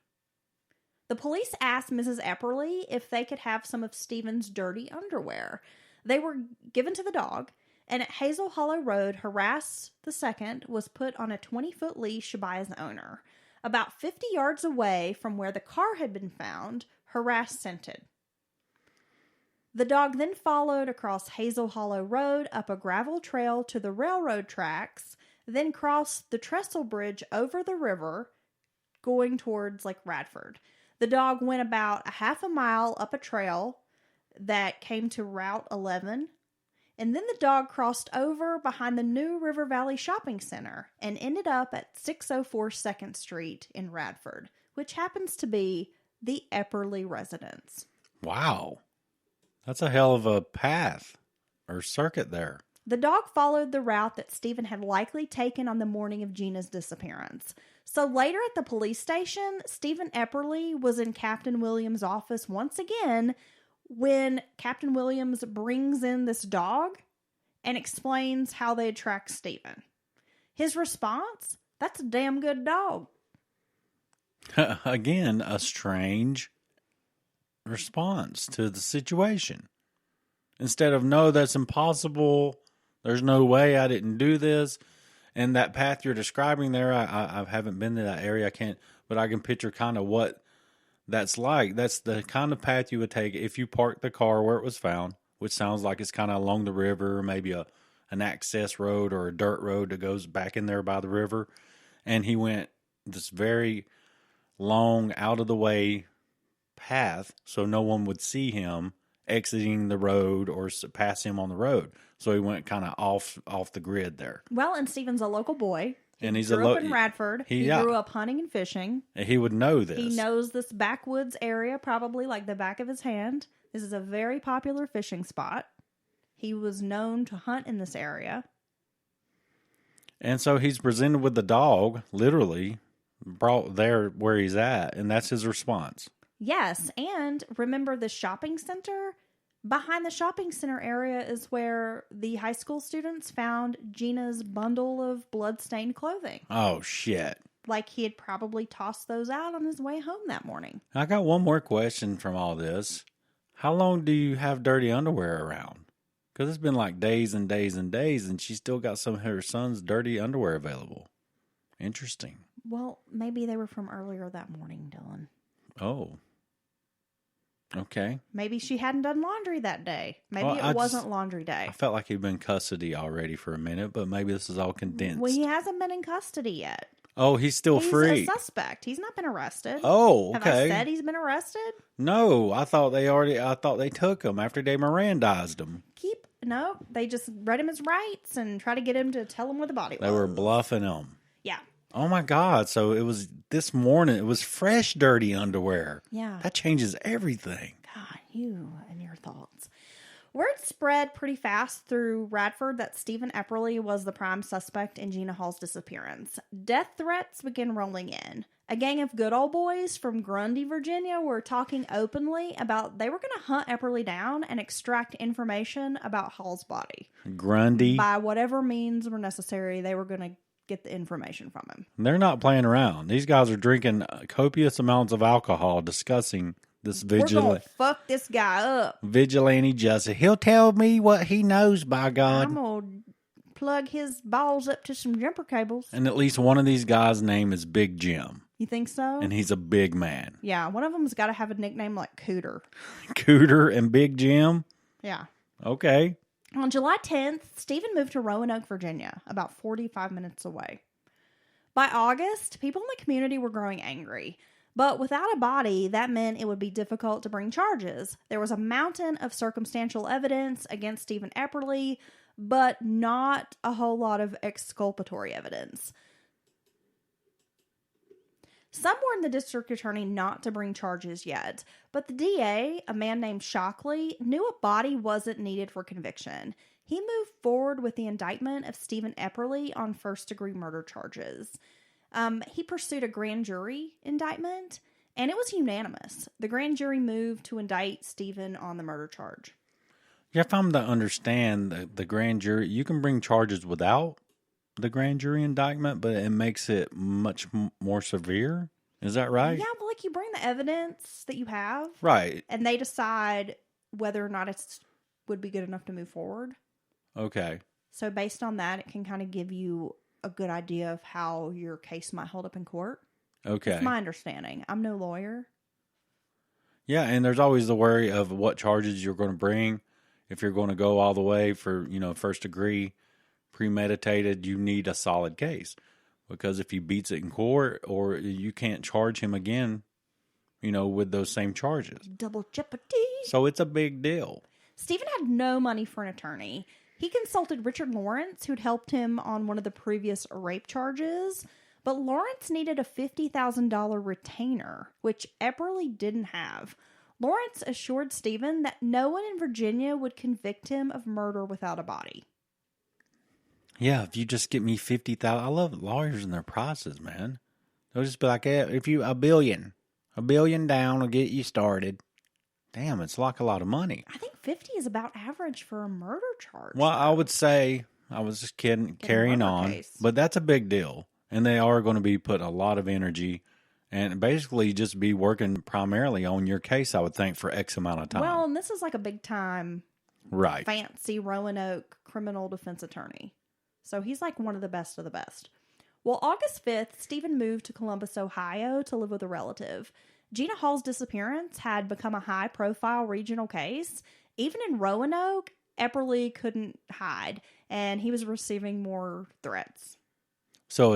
Speaker 2: The police asked Mrs. Epperly if they could have some of Stephen's dirty underwear. They were given to the dog, and at Hazel Hollow Road, Harass II was put on a 20-foot leash by his owner. About 50 yards away from where the car had been found, Harass scented. The dog then followed across Hazel Hollow Road up a gravel trail to the railroad tracks, then crossed the trestle bridge over the river, going towards Radford. The dog went about a half a mile up a trail that came to Route 11, and then the dog crossed over behind the new River Valley Shopping Center and ended up at 604 2nd Street in Radford, which happens to be the Epperly residence.
Speaker 3: Wow. That's a hell of a path or circuit there.
Speaker 2: The dog followed the route that Stephen had likely taken on the morning of Gina's disappearance. So later at the police station, Stephen Epperly was in Captain Williams' office once again when Captain Williams brings in this dog and explains how they tracked Stephen. His response, "That's a damn good dog."
Speaker 3: Again, a strange response to the situation. Instead of, no, that's impossible, there's no way, I didn't do this. And that path you're describing there, I haven't been to that area, I can't, but I can picture kind of what that's like. That's the kind of path you would take if you parked the car where it was found, which sounds like it's kind of along the river, or maybe an access road or a dirt road that goes back in there by the river. And he went this very long, out of the way path so no one would see him exiting the road or pass him on the road. So he went kind of off the grid there.
Speaker 2: Well, and Stephen's a local boy.
Speaker 3: And he's
Speaker 2: grew up in Radford. He
Speaker 3: yeah.
Speaker 2: grew up hunting and fishing.
Speaker 3: He would know this.
Speaker 2: He knows this backwoods area probably like the back of his hand. This is a very popular fishing spot. He was known to hunt in this area.
Speaker 3: And so he's presented with the dog, literally, brought there where he's at, and that's his response.
Speaker 2: Yes, and remember the shopping center? Behind the shopping center area is where the high school students found Gina's bundle of blood-stained clothing.
Speaker 3: Oh, shit.
Speaker 2: Like he had probably tossed those out on his way home that morning.
Speaker 3: I got one more question from all this. How long do you have dirty underwear around? Because it's been like days and days and days, and she still got some of her son's dirty underwear available. Interesting.
Speaker 2: Well, maybe they were from earlier that morning, Dylan.
Speaker 3: Oh. Okay.
Speaker 2: Maybe she hadn't done laundry that day. Maybe it wasn't laundry day.
Speaker 3: I felt like he'd been in custody already for a minute, but maybe this is all condensed.
Speaker 2: Well, he hasn't been in custody yet.
Speaker 3: Oh, he's still free.
Speaker 2: He's a suspect. He's not been arrested.
Speaker 3: Oh, okay.
Speaker 2: Have I said he's been arrested?
Speaker 3: No, I thought they took him after they Mirandized him.
Speaker 2: no, they just read him his rights and try to get him to tell him where the body was.
Speaker 3: They were bluffing him.
Speaker 2: Yeah.
Speaker 3: Oh my God. So it was this morning. It was fresh, dirty underwear.
Speaker 2: Yeah.
Speaker 3: That changes everything.
Speaker 2: God, you and your thoughts. Word spread pretty fast through Radford that Stephen Epperly was the prime suspect in Gina Hall's disappearance. Death threats began rolling in. A gang of good old boys from Grundy, Virginia were talking openly about they were going to hunt Epperly down and extract information about Hall's body.
Speaker 3: Grundy.
Speaker 2: By whatever means were necessary, they were going to get the information from him.
Speaker 3: They're not playing around. These guys are drinking copious amounts of alcohol discussing this
Speaker 2: We're going to fuck this guy up.
Speaker 3: vigilante justice. He'll tell me what he knows, by God.
Speaker 2: I'm going to plug his balls up to some jumper cables.
Speaker 3: And at least one of these guys' name is Big Jim.
Speaker 2: You think so?
Speaker 3: And he's a big man.
Speaker 2: Yeah, one of them's got to have a nickname like Cooter.
Speaker 3: Cooter and Big Jim?
Speaker 2: Yeah.
Speaker 3: Okay.
Speaker 2: On July 10th, Stephen moved to Roanoke, Virginia, about 45 minutes away. By August, people in the community were growing angry. But without a body, that meant it would be difficult to bring charges. There was a mountain of circumstantial evidence against Stephen Epperly, but not a whole lot of exculpatory evidence. Some warned the district attorney not to bring charges yet, but the DA, a man named Shockley, knew a body wasn't needed for conviction. He moved forward with the indictment of Stephen Epperly on first-degree murder charges. He pursued a grand jury indictment, and it was unanimous. The grand jury moved to indict Stephen on the murder charge.
Speaker 3: Yeah, if I'm to understand the grand jury, you can bring charges without the grand jury indictment, but it makes it much more severe. Is that right?
Speaker 2: Yeah, but like you bring the evidence that you have.
Speaker 3: Right.
Speaker 2: And they decide whether or not it would be good enough to move forward.
Speaker 3: Okay.
Speaker 2: So based on that, it can kind of give you a good idea of how your case might hold up in court.
Speaker 3: Okay.
Speaker 2: It's my understanding. I'm no lawyer.
Speaker 3: Yeah, and there's always the worry of what charges you're going to bring. If you're going to go all the way for, first degree, premeditated, you need a solid case. Because if he beats it in court, or you can't charge him again, with those same charges.
Speaker 2: Double jeopardy.
Speaker 3: So it's a big deal.
Speaker 2: Stephen had no money for an attorney. He consulted Richard Lawrence, who'd helped him on one of the previous rape charges. But Lawrence needed a $50,000 retainer, which Epperly didn't have. Lawrence assured Stephen that no one in Virginia would convict him of murder without a body.
Speaker 3: Yeah, if you just get me $50,000, I love lawyers and their prices, man. They'll just be like, if you $1 billion down will get you started. Damn, it's like a lot of money.
Speaker 2: I think 50 is about average for a murder charge.
Speaker 3: Well, I would say, I was just kidding, carrying on,
Speaker 2: case.
Speaker 3: But that's a big deal. And they are going to be putting a lot of energy and basically just be working primarily on your case, I would think, for X amount of time.
Speaker 2: Well, and this is like a big time,
Speaker 3: right,
Speaker 2: fancy Roanoke criminal defense attorney. So he's like one of the best of the best. Well, August 5th, Stephen moved to Columbus, Ohio to live with a relative. Gina Hall's disappearance had become a high-profile regional case. Even in Roanoke, Epperly couldn't hide, and he was receiving more threats.
Speaker 3: So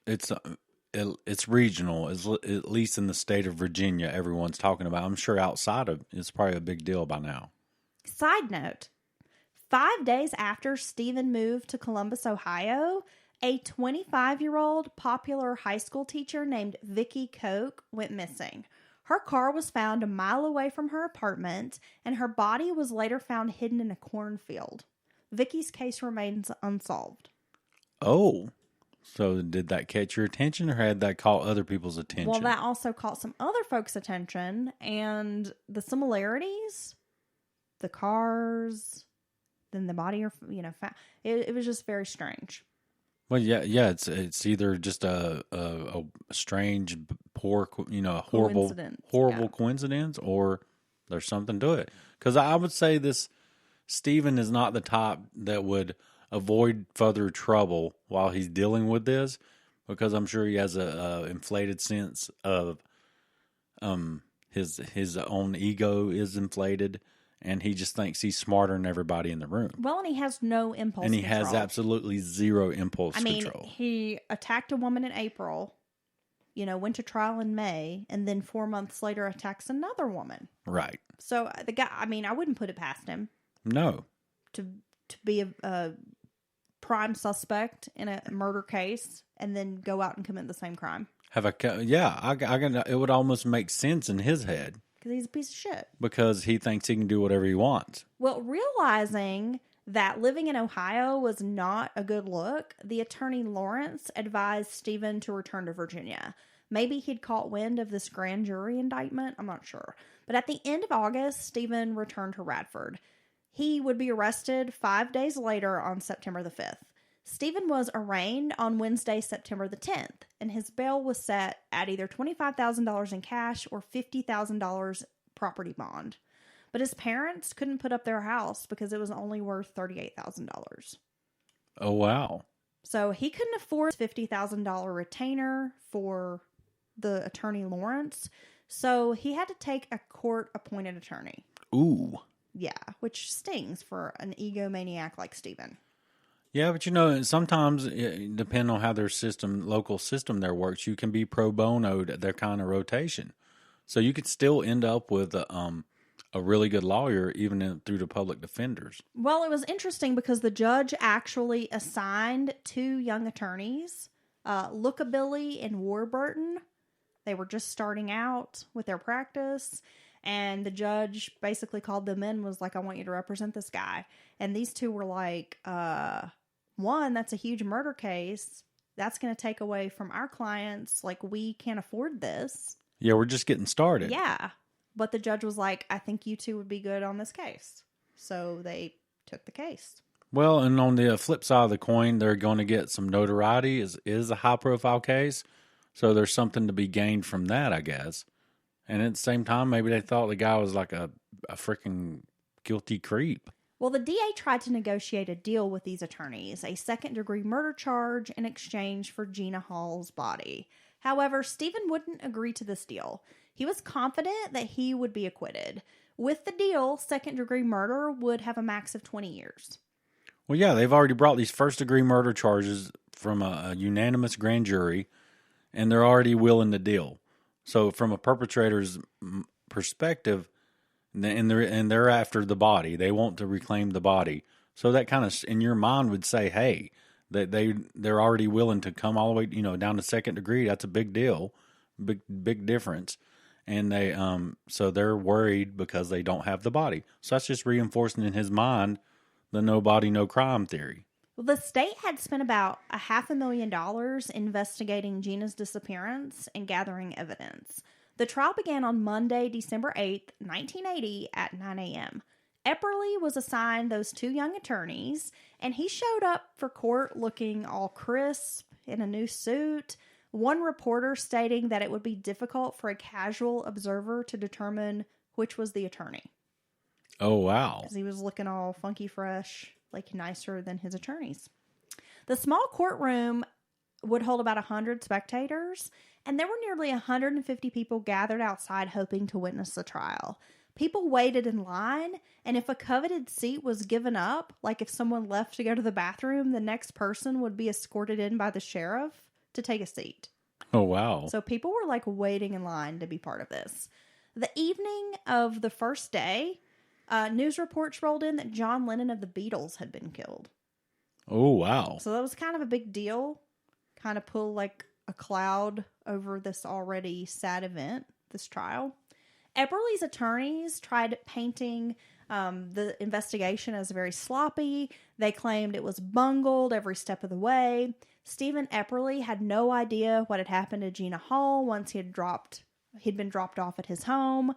Speaker 3: it's regional, at least in the state of Virginia. Everyone's talking about. I'm sure outside of it's probably a big deal by now.
Speaker 2: Side note: 5 days after Stephen moved to Columbus, Ohio, a 25-year-old popular high school teacher named Vicki Koch went missing. Her car was found a mile away from her apartment, and her body was later found hidden in a cornfield. Vicki's case remains unsolved.
Speaker 3: Oh, so did that catch your attention, or had that caught other people's attention?
Speaker 2: Well, that also caught some other folks' attention, and the similarities, the cars, then the body, found. It was just very strange.
Speaker 3: Well, yeah, it's either just a strange, poor, horrible coincidence, or there's something to it. Because I would say this, Stephen is not the type that would avoid further trouble while he's dealing with this, because I'm sure he has a inflated sense of his own ego is inflated. And he just thinks he's smarter than everybody in the room.
Speaker 2: Well, and he has no impulse control.
Speaker 3: And he has absolutely zero impulse control.
Speaker 2: He attacked a woman in April, went to trial in May, and then 4 months later attacks another woman.
Speaker 3: Right.
Speaker 2: So the guy, I wouldn't put it past him.
Speaker 3: No.
Speaker 2: To to be a prime suspect in a murder case and then go out and commit the same crime.
Speaker 3: It would almost make sense in his head.
Speaker 2: Because he's a piece of shit.
Speaker 3: Because he thinks he can do whatever he wants.
Speaker 2: Well, realizing that living in Ohio was not a good look, the attorney Lawrence advised Stephen to return to Virginia. Maybe he'd caught wind of this grand jury indictment. I'm not sure. But at the end of August, Stephen returned to Radford. He would be arrested 5 days later on September the 5th. Stephen was arraigned on Wednesday, September the 10th, and his bail was set at either $25,000 in cash or $50,000 property bond. But his parents couldn't put up their house because it was only worth $38,000.
Speaker 3: Oh, wow.
Speaker 2: So he couldn't afford $50,000 retainer for the attorney Lawrence, so he had to take a court-appointed attorney.
Speaker 3: Ooh.
Speaker 2: Yeah, which stings for an egomaniac like Stephen.
Speaker 3: Yeah, but sometimes, depending on how their local system there works, you can be pro bonoed at their kind of rotation. So you could still end up with a really good lawyer even through the public defenders.
Speaker 2: Well, it was interesting because the judge actually assigned 2 young attorneys, Lookabilly and Warburton. They were just starting out with their practice. And the judge basically called them in and was like, I want you to represent this guy. And these 2 were like, one, that's a huge murder case. That's going to take away from our clients. Like, we can't afford this.
Speaker 3: Yeah, we're just getting started.
Speaker 2: Yeah. But the judge was like, I think you 2 would be good on this case. So they took the case.
Speaker 3: Well, and on the flip side of the coin, they're going to get some notoriety. Is a high-profile case. So there's something to be gained from that, I guess. And at the same time, maybe they thought the guy was like a freaking guilty creep.
Speaker 2: Well, the DA tried to negotiate a deal with these attorneys, a second-degree murder charge in exchange for Gina Hall's body. However, Stephen wouldn't agree to this deal. He was confident that he would be acquitted. With the deal, second-degree murder would have a max of 20 years.
Speaker 3: Well, yeah, they've already brought these first-degree murder charges from a unanimous grand jury, and they're already willing to deal. So from a perpetrator's perspective, and they're after the body. They want to reclaim the body. So that kind of, in your mind, would say, hey, that they're already willing to come all the way, down to second degree. That's a big deal, big difference. And they, so they're worried because they don't have the body. So that's just reinforcing in his mind the no body, no crime theory.
Speaker 2: Well, the state had spent about $500,000 investigating Gina's disappearance and gathering evidence. The trial began on Monday, December 8th, 1980 at 9 a.m. Epperly was assigned those 2 young attorneys, and he showed up for court looking all crisp in a new suit. One reporter stating that it would be difficult for a casual observer to determine which was the attorney.
Speaker 3: Oh, wow.
Speaker 2: Because he was looking all funky fresh, like nicer than his attorneys. The small courtroom would hold about 100 spectators, and there were nearly 150 people gathered outside hoping to witness the trial. People waited in line, and if a coveted seat was given up, like if someone left to go to the bathroom, the next person would be escorted in by the sheriff to take a seat.
Speaker 3: Oh, wow.
Speaker 2: So people were like waiting in line to be part of this. The evening of the first day, news reports rolled in that John Lennon of the Beatles had been killed.
Speaker 3: Oh, wow.
Speaker 2: So that was kind of a big deal. Kind of pull like a cloud over this already sad event, this trial. Epperly's attorneys tried painting the investigation as very sloppy. They claimed it was bungled every step of the way. Stephen Epperly had no idea what had happened to Gina Hall once he'd been dropped off at his home.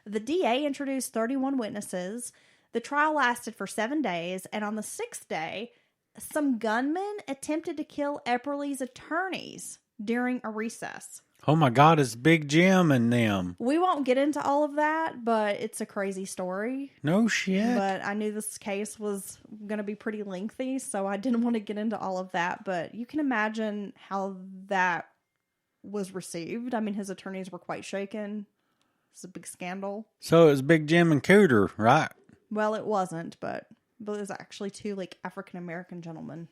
Speaker 2: The DA introduced 31 witnesses. The trial lasted for 7 days, and on the 6th day, some gunmen attempted to kill Epperly's attorneys during a recess.
Speaker 3: Oh my God, it's Big Jim and them.
Speaker 2: We won't get into all of that, but it's a crazy story.
Speaker 3: No shit.
Speaker 2: But I knew this case was going to be pretty lengthy, so I didn't want to get into all of that. But you can imagine how that was received. I mean, his attorneys were quite shaken. It's a big scandal.
Speaker 3: So it was Big Jim and Cooter, right?
Speaker 2: Well, it wasn't, but it was actually 2 like African-American gentlemen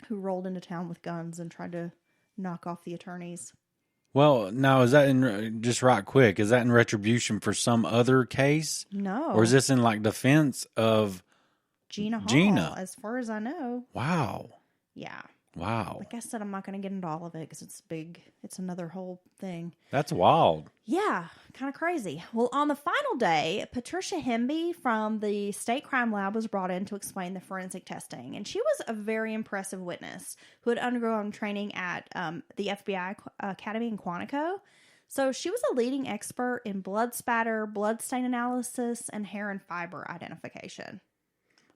Speaker 2: who rolled into town with guns and tried to knock off the attorneys.
Speaker 3: Well, now, is that just right quick, is that in retribution for some other case?
Speaker 2: No.
Speaker 3: Or is this in like defense of
Speaker 2: Gina Hall,
Speaker 3: Gina.
Speaker 2: as far as I know.
Speaker 3: Wow.
Speaker 2: Yeah.
Speaker 3: Wow.
Speaker 2: Like I said, I'm not going to get into all of it because it's big. It's another whole thing.
Speaker 3: That's wild.
Speaker 2: Yeah, kind of crazy. Well, on the final day, Patricia Hemby from the State Crime Lab was brought in to explain the forensic testing. And she was a very impressive witness who had undergone training at the FBI Academy in Quantico. So she was a leading expert in blood spatter, blood stain analysis, and hair and fiber identification.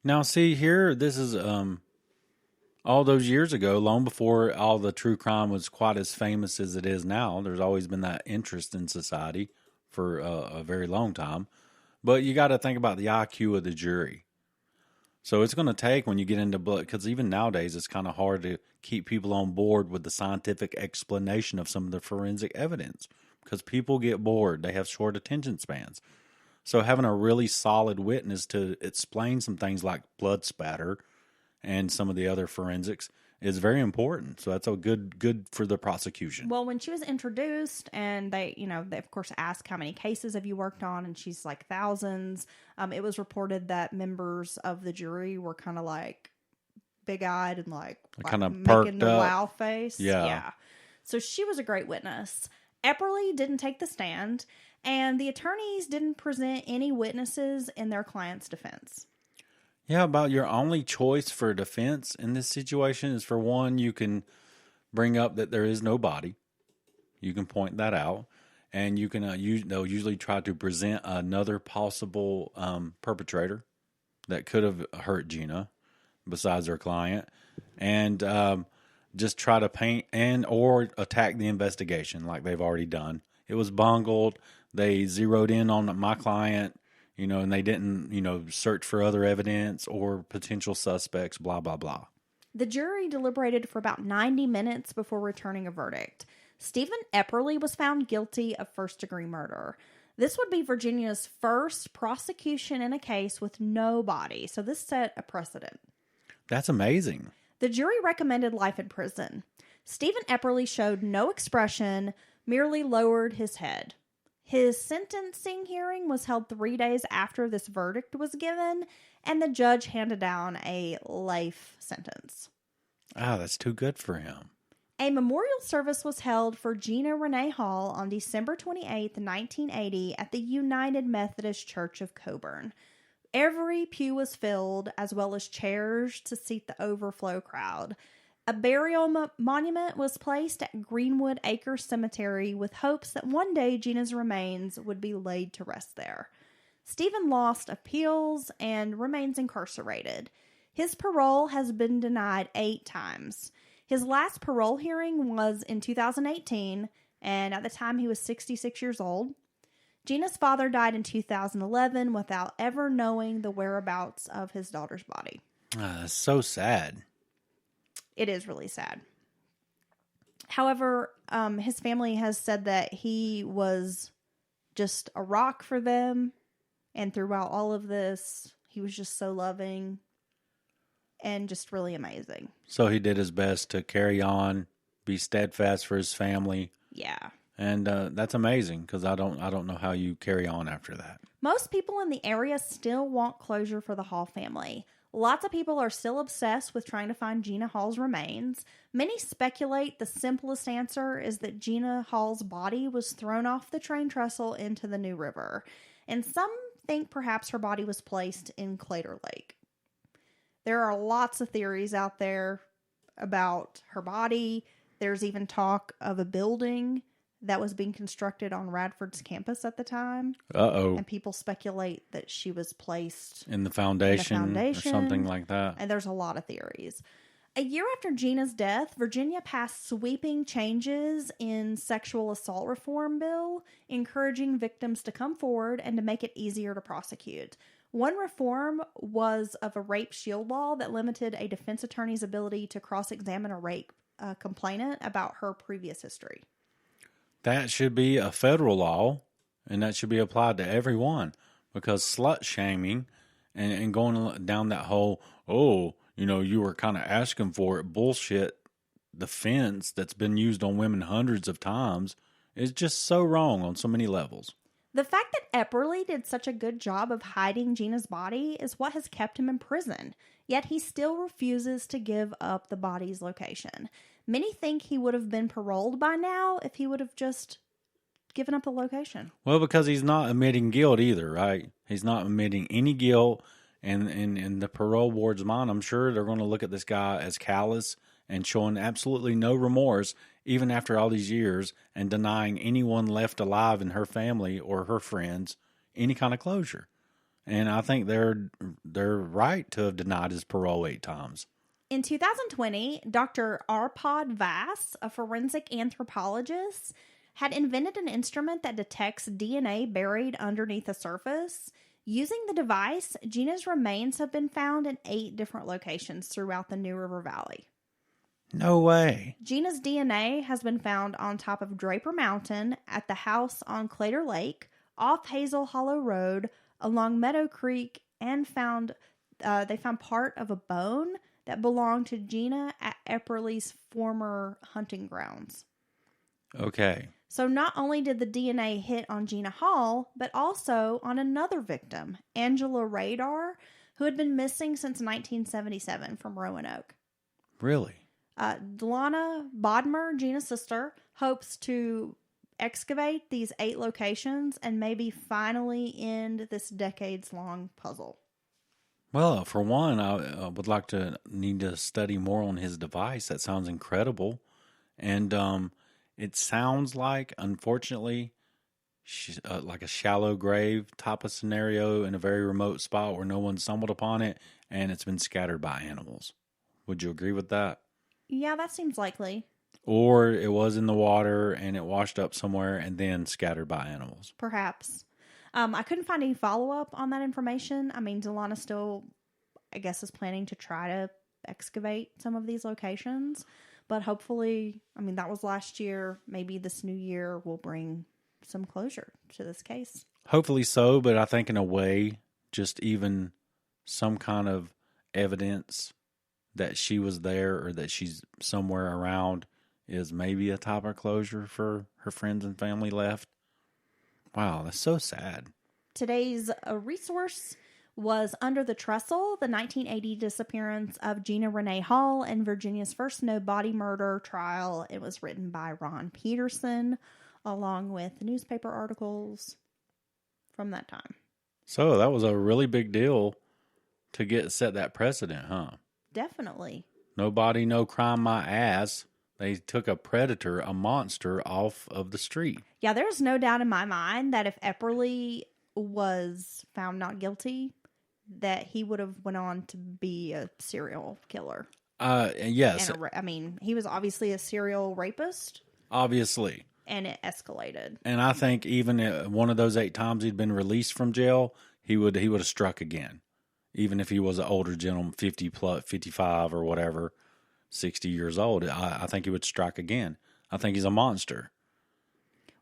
Speaker 3: Now, see here, this is all those years ago, long before all the true crime was quite as famous as it is now. There's always been that interest in society for a very long time. But you got to think about the IQ of the jury. So it's going to take, when you get into blood, because even nowadays it's kind of hard to keep people on board with the scientific explanation of some of the forensic evidence, because people get bored. They have short attention spans. So having a really solid witness to explain some things like blood spatter and some of the other forensics is very important. So that's a good for the prosecution.
Speaker 2: Well, when she was introduced, and they of course asked how many cases have you worked on, and she's like thousands. It was reported that members of the jury were kind of like big-eyed and like
Speaker 3: kind of
Speaker 2: making
Speaker 3: perked
Speaker 2: the
Speaker 3: up.
Speaker 2: wow face.
Speaker 3: Yeah.
Speaker 2: So she was a great witness. Epperly didn't take the stand, and the attorneys didn't present any witnesses in their client's defense.
Speaker 3: Yeah, about your only choice for defense in this situation is, for one, you can bring up that there is no body. You can point that out. And you can they'll usually try to present another possible perpetrator that could have hurt Gina besides her client. And just try to paint or attack the investigation like they've already done. It was bungled. They zeroed in on my client, and they didn't, search for other evidence or potential suspects, blah, blah, blah.
Speaker 2: The jury deliberated for about 90 minutes before returning a verdict. Stephen Epperly was found guilty of first-degree murder. This would be Virginia's first prosecution in a case with no body, so this set a precedent.
Speaker 3: That's amazing.
Speaker 2: The jury recommended life in prison. Stephen Epperly showed no expression, merely lowered his head. His sentencing hearing was held 3 days after this verdict was given, and the judge handed down a life sentence.
Speaker 3: That's too good for him.
Speaker 2: A memorial service was held for Gina Renee Hall on December 28, 1980 at the United Methodist Church of Coburn. Every pew was filled, as well as chairs to seat the overflow crowd. A burial monument was placed at Greenwood Acre Cemetery with hopes that one day Gina's remains would be laid to rest there. Stephen lost appeals and remains incarcerated. His parole has been denied 8 times. His last parole hearing was in 2018, and at the time he was 66 years old. Gina's father died in 2011 without ever knowing the whereabouts of his daughter's body.
Speaker 3: That's so sad.
Speaker 2: It is really sad. However, his family has said that he was just a rock for them. And throughout all of this, he was just so loving and just really amazing.
Speaker 3: So he did his best to carry on, be steadfast for his family.
Speaker 2: Yeah.
Speaker 3: And that's amazing, because I don't know how you carry on after that.
Speaker 2: Most people in the area still want closure for the Hall family. Lots of people are still obsessed with trying to find Gina Hall's remains. Many speculate the simplest answer is that Gina Hall's body was thrown off the train trestle into the New River. And some think perhaps her body was placed in Claytor Lake. There are lots of theories out there about her body. There's even talk of a building that was being constructed on Radford's campus at the time.
Speaker 3: Uh-oh.
Speaker 2: And people speculate that she was placed
Speaker 3: in the foundation or something like that.
Speaker 2: And there's a lot of theories. A year after Gina's death, Virginia passed sweeping changes in sexual assault reform bill, encouraging victims to come forward and to make it easier to prosecute. One reform was of a rape shield law that limited a defense attorney's ability to cross-examine a rape complainant about her previous history.
Speaker 3: That should be a federal law, and that should be applied to everyone, because slut shaming and going down that whole, you were kind of asking for it bullshit defense that's been used on women hundreds of times is just so wrong on so many levels.
Speaker 2: The fact that Epperly did such a good job of hiding Gina's body is what has kept him in prison, yet he still refuses to give up the body's location. Many think he would have been paroled by now if he would have just given up the location.
Speaker 3: Well, because he's not admitting guilt either, right? He's not admitting any guilt, and in the parole board's mind, I'm sure they're going to look at this guy as callous and showing absolutely no remorse, even after all these years, and denying anyone left alive in her family or her friends any kind of closure. And I think they're right to have denied his parole 8 times.
Speaker 2: In 2020, Dr. Arpad Vass, a forensic anthropologist, had invented an instrument that detects DNA buried underneath the surface. Using the device, Gina's remains have been found in 8 different locations throughout the New River Valley.
Speaker 3: No way.
Speaker 2: Gina's DNA has been found on top of Draper Mountain, at the house on Clater Lake, off Hazel Hollow Road, along Meadow Creek, and they found part of a bone that belonged to Gina at Epperly's former hunting grounds.
Speaker 3: Okay.
Speaker 2: So not only did the DNA hit on Gina Hall, but also on another victim, Angela Radar, who had been missing since 1977 from Roanoke.
Speaker 3: Really?
Speaker 2: Delana Bodmer, Gina's sister, hopes to excavate these 8 locations and maybe finally end this decades-long puzzle.
Speaker 3: Well, for one, I would like to need to study more on his device. That sounds incredible. And it sounds like, unfortunately, like a shallow grave type of scenario in a very remote spot where no one stumbled upon it, and it's been scattered by animals. Would you agree with that?
Speaker 2: Yeah, that seems likely.
Speaker 3: Or it was in the water and it washed up somewhere and then scattered by animals.
Speaker 2: Perhaps. I couldn't find any follow-up on that information. I mean, Delana still, I guess, is planning to try to excavate some of these locations. But hopefully, I mean, that was last year. Maybe this new year will bring some closure to this case.
Speaker 3: Hopefully so, but I think in a way, just even some kind of evidence that she was there or that she's somewhere around is maybe a type of closure for her friends and family left. Wow, that's so sad.
Speaker 2: Today's resource was Under the Trestle, the 1980 disappearance of Gina Renee Hall and Virginia's first no-body murder trial. It was written by Ron Peterson, along with newspaper articles from that time.
Speaker 3: So that was a really big deal to set that precedent, huh?
Speaker 2: Definitely.
Speaker 3: No body, no crime, my ass. They took a predator, a monster, off of the street.
Speaker 2: Yeah, there's no doubt in my mind that if Epperly was found not guilty, that he would have went on to be a serial killer.
Speaker 3: Yes.
Speaker 2: I mean, he was obviously a serial rapist.
Speaker 3: Obviously.
Speaker 2: And it escalated.
Speaker 3: And I think even one of those 8 times he'd been released from jail, he would have struck again. Even if he was an older gentleman, 50 plus, 55 or whatever, 60 years old, I think he would strike again. I think he's a monster.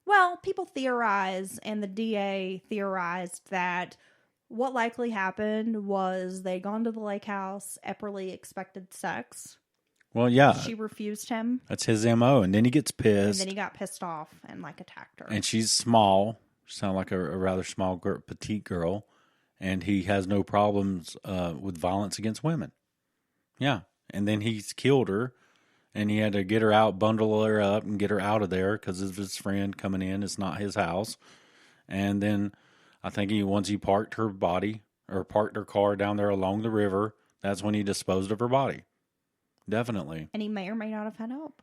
Speaker 2: Well, people theorize, and the DA theorized that what likely happened was they'd gone to the lake house. Epperly expected sex.
Speaker 3: Well, yeah.
Speaker 2: She refused him.
Speaker 3: That's his MO. And then he gets pissed.
Speaker 2: And then he got pissed off and attacked her.
Speaker 3: And she's small. She sounds like a rather small, petite girl. And he has no problems with violence against women. Yeah. And then he's killed her. And he had to get her out, bundle her up, and get her out of there because of his friend coming in. It's not his house. And then I think once he parked her body, or parked her car down there along the river, that's when he disposed of her body. Definitely.
Speaker 2: And he may or may not have had help.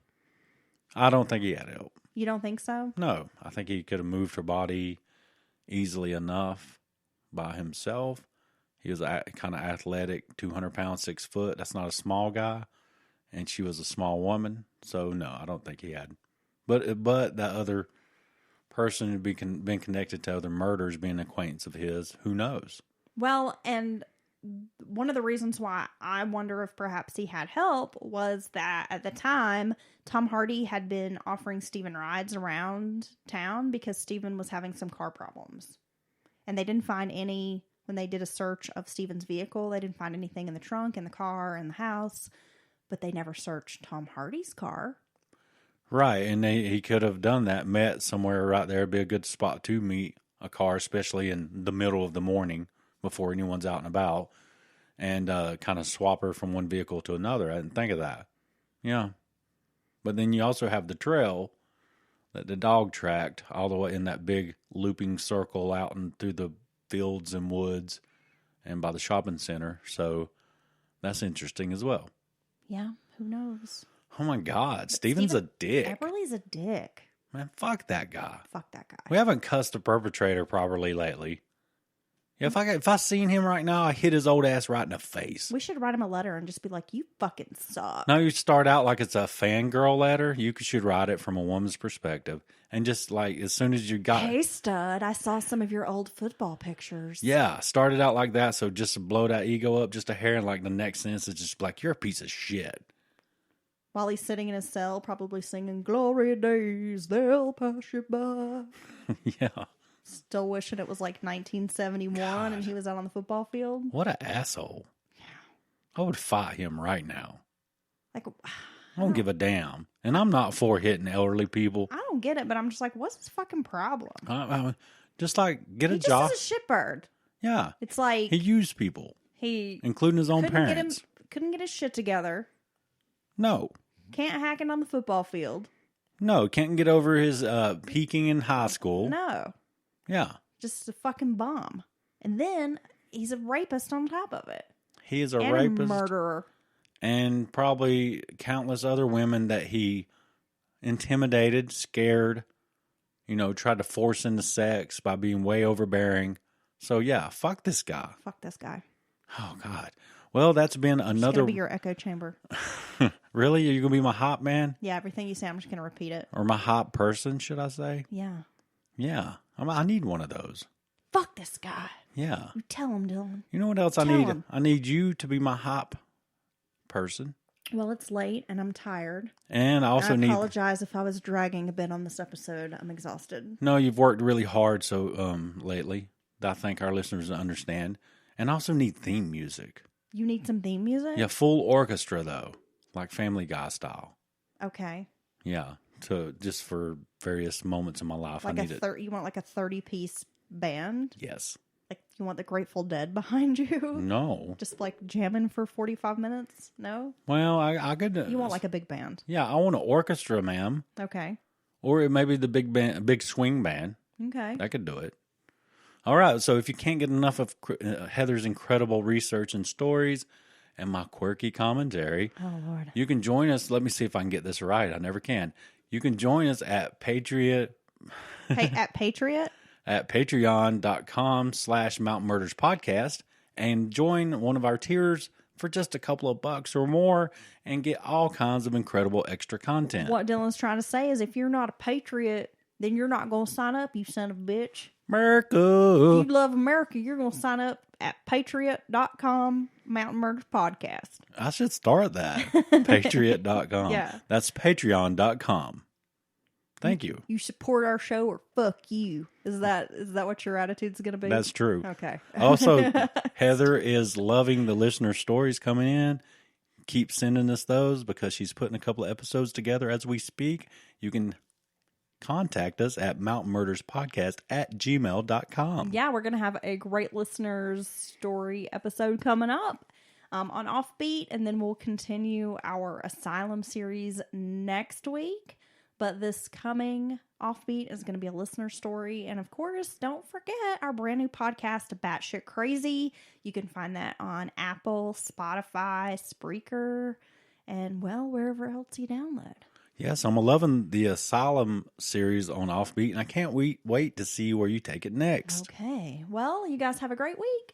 Speaker 3: I don't think he had help.
Speaker 2: You don't think so?
Speaker 3: No. I think he could have moved her body easily enough by himself. He was kind of athletic, 200 pounds, 6 foot. That's not a small guy. And she was a small woman. So, no, I don't think he had. But that other person who'd been connected to other murders, being an acquaintance of his, who knows?
Speaker 2: Well, and one of the reasons why I wonder if perhaps he had help was that at the time, Tom Hardy had been offering Stephen rides around town because Stephen was having some car problems. And they didn't find any, when they did a search of Stephen's vehicle, they didn't find anything in the trunk, in the car, in the house. But they never searched Tom Hardy's car.
Speaker 3: Right, and he could have done that, met somewhere right there. It'd be a good spot to meet a car, especially in the middle of the morning before anyone's out and about, and kind of swap her from one vehicle to another. I didn't think of that. Yeah. But then you also have the trail that the dog tracked all the way in that big looping circle out and through the fields and woods and by the shopping center. So that's interesting as well.
Speaker 2: Yeah, who knows?
Speaker 3: Oh my God, Steven's a dick.
Speaker 2: Epperly's a dick.
Speaker 3: Man, fuck that guy.
Speaker 2: Fuck that guy.
Speaker 3: We haven't cussed the perpetrator properly lately. Yeah, if I seen him right now, I hit his old ass right in the face.
Speaker 2: We should write him a letter and just be like, you fucking suck.
Speaker 3: No, you start out like it's a fangirl letter. You should write it from a woman's perspective. And just like, as soon as you got
Speaker 2: Hey, stud, I saw some of your old football pictures.
Speaker 3: Yeah, started out like that. So just to blow that ego up just a hair, and like the next sentence is just like, you're a piece of shit.
Speaker 2: While he's sitting in his cell, probably singing, glory days, they'll pass you by.
Speaker 3: Yeah.
Speaker 2: Still wishing it was like 1971 and he was out on the football field.
Speaker 3: What an asshole. Yeah. I would fight him right now.
Speaker 2: Like,
Speaker 3: I don't give a damn. And I'm not for hitting elderly people.
Speaker 2: I don't get it, but I'm just like, what's his fucking problem?
Speaker 3: Just like, get a
Speaker 2: He
Speaker 3: job.
Speaker 2: just is a shitbird.
Speaker 3: Yeah.
Speaker 2: It's like
Speaker 3: He used people, including his own parents.
Speaker 2: Couldn't get his shit together.
Speaker 3: No.
Speaker 2: Can't hack it on the football field.
Speaker 3: No, can't get over his peaking in high school.
Speaker 2: No.
Speaker 3: Yeah.
Speaker 2: Just a fucking bomb. And then he's a rapist on top of it.
Speaker 3: He is a
Speaker 2: and
Speaker 3: rapist.
Speaker 2: A murderer.
Speaker 3: And probably countless other women that he intimidated, scared, tried to force into sex by being way overbearing. So yeah, fuck this guy.
Speaker 2: Fuck this guy.
Speaker 3: Oh God. Well, that's been another.
Speaker 2: It's gonna be your echo chamber.
Speaker 3: Really? Are you gonna be my hop man?
Speaker 2: Yeah, everything you say, I'm just gonna repeat it.
Speaker 3: Or my hop person, should I say?
Speaker 2: Yeah.
Speaker 3: Yeah. I need one of those.
Speaker 2: Fuck this guy.
Speaker 3: Yeah.
Speaker 2: You tell him, Dylan.
Speaker 3: You know what else I need? Him. I need you to be my hop person.
Speaker 2: Well, it's late and I'm tired.
Speaker 3: And I also need.
Speaker 2: I apologize if I was dragging a bit on this episode. I'm exhausted.
Speaker 3: No, you've worked really hard lately. I think our listeners understand. And I also need theme music.
Speaker 2: You need some theme music?
Speaker 3: Yeah, full orchestra though, like Family Guy style.
Speaker 2: Okay.
Speaker 3: Yeah, just for various moments in my life,
Speaker 2: like
Speaker 3: I need it.
Speaker 2: You want like a 30-piece band?
Speaker 3: Yes.
Speaker 2: Like you want the Grateful Dead behind you?
Speaker 3: No.
Speaker 2: Just like jamming for 45 minutes? No?
Speaker 3: Well, I could.
Speaker 2: You want like a big band?
Speaker 3: Yeah, I want an orchestra, ma'am.
Speaker 2: Okay.
Speaker 3: Or it may be the big swing band.
Speaker 2: Okay.
Speaker 3: I could do it. All right, so if you can't get enough of Heather's incredible research and stories and my quirky commentary,
Speaker 2: oh Lord,
Speaker 3: you can join us. Let me see if I can get this right. I never can. You can join us at Patriot.
Speaker 2: At Patriot?
Speaker 3: At patreon.com/Mountain Murders Podcast and join one of our tiers for just a couple of bucks or more and get all kinds of incredible extra content.
Speaker 2: What Dylan's trying to say is if you're not a patriot, then you're not going to sign up, you son of a bitch.
Speaker 3: America.
Speaker 2: If you love America, you're going to sign up at patriot.com Mountain Murders Podcast.
Speaker 3: I should start that. Patriot.com.
Speaker 2: Yeah.
Speaker 3: That's patreon.com. Thank you.
Speaker 2: You support our show or fuck you. Is that what your attitude's going to be?
Speaker 3: That's true.
Speaker 2: Okay.
Speaker 3: Also, Heather is loving the listener stories coming in. Keep sending us those because she's putting a couple of episodes together as we speak. You can contact us at mountainmurderspodcast@gmail.com.
Speaker 2: Yeah, we're going to have a great listener's story episode coming up on Offbeat, and then we'll continue our Asylum series next week. But this coming Offbeat is going to be a listener story. And of course, don't forget our brand new podcast, Batshit Crazy. You can find that on Apple, Spotify, Spreaker, and wherever else you download.
Speaker 3: Yes, I'm loving the Asylum series on Offbeat, and I can't wait to see where you take it next.
Speaker 2: Okay. Well, you guys have a great week.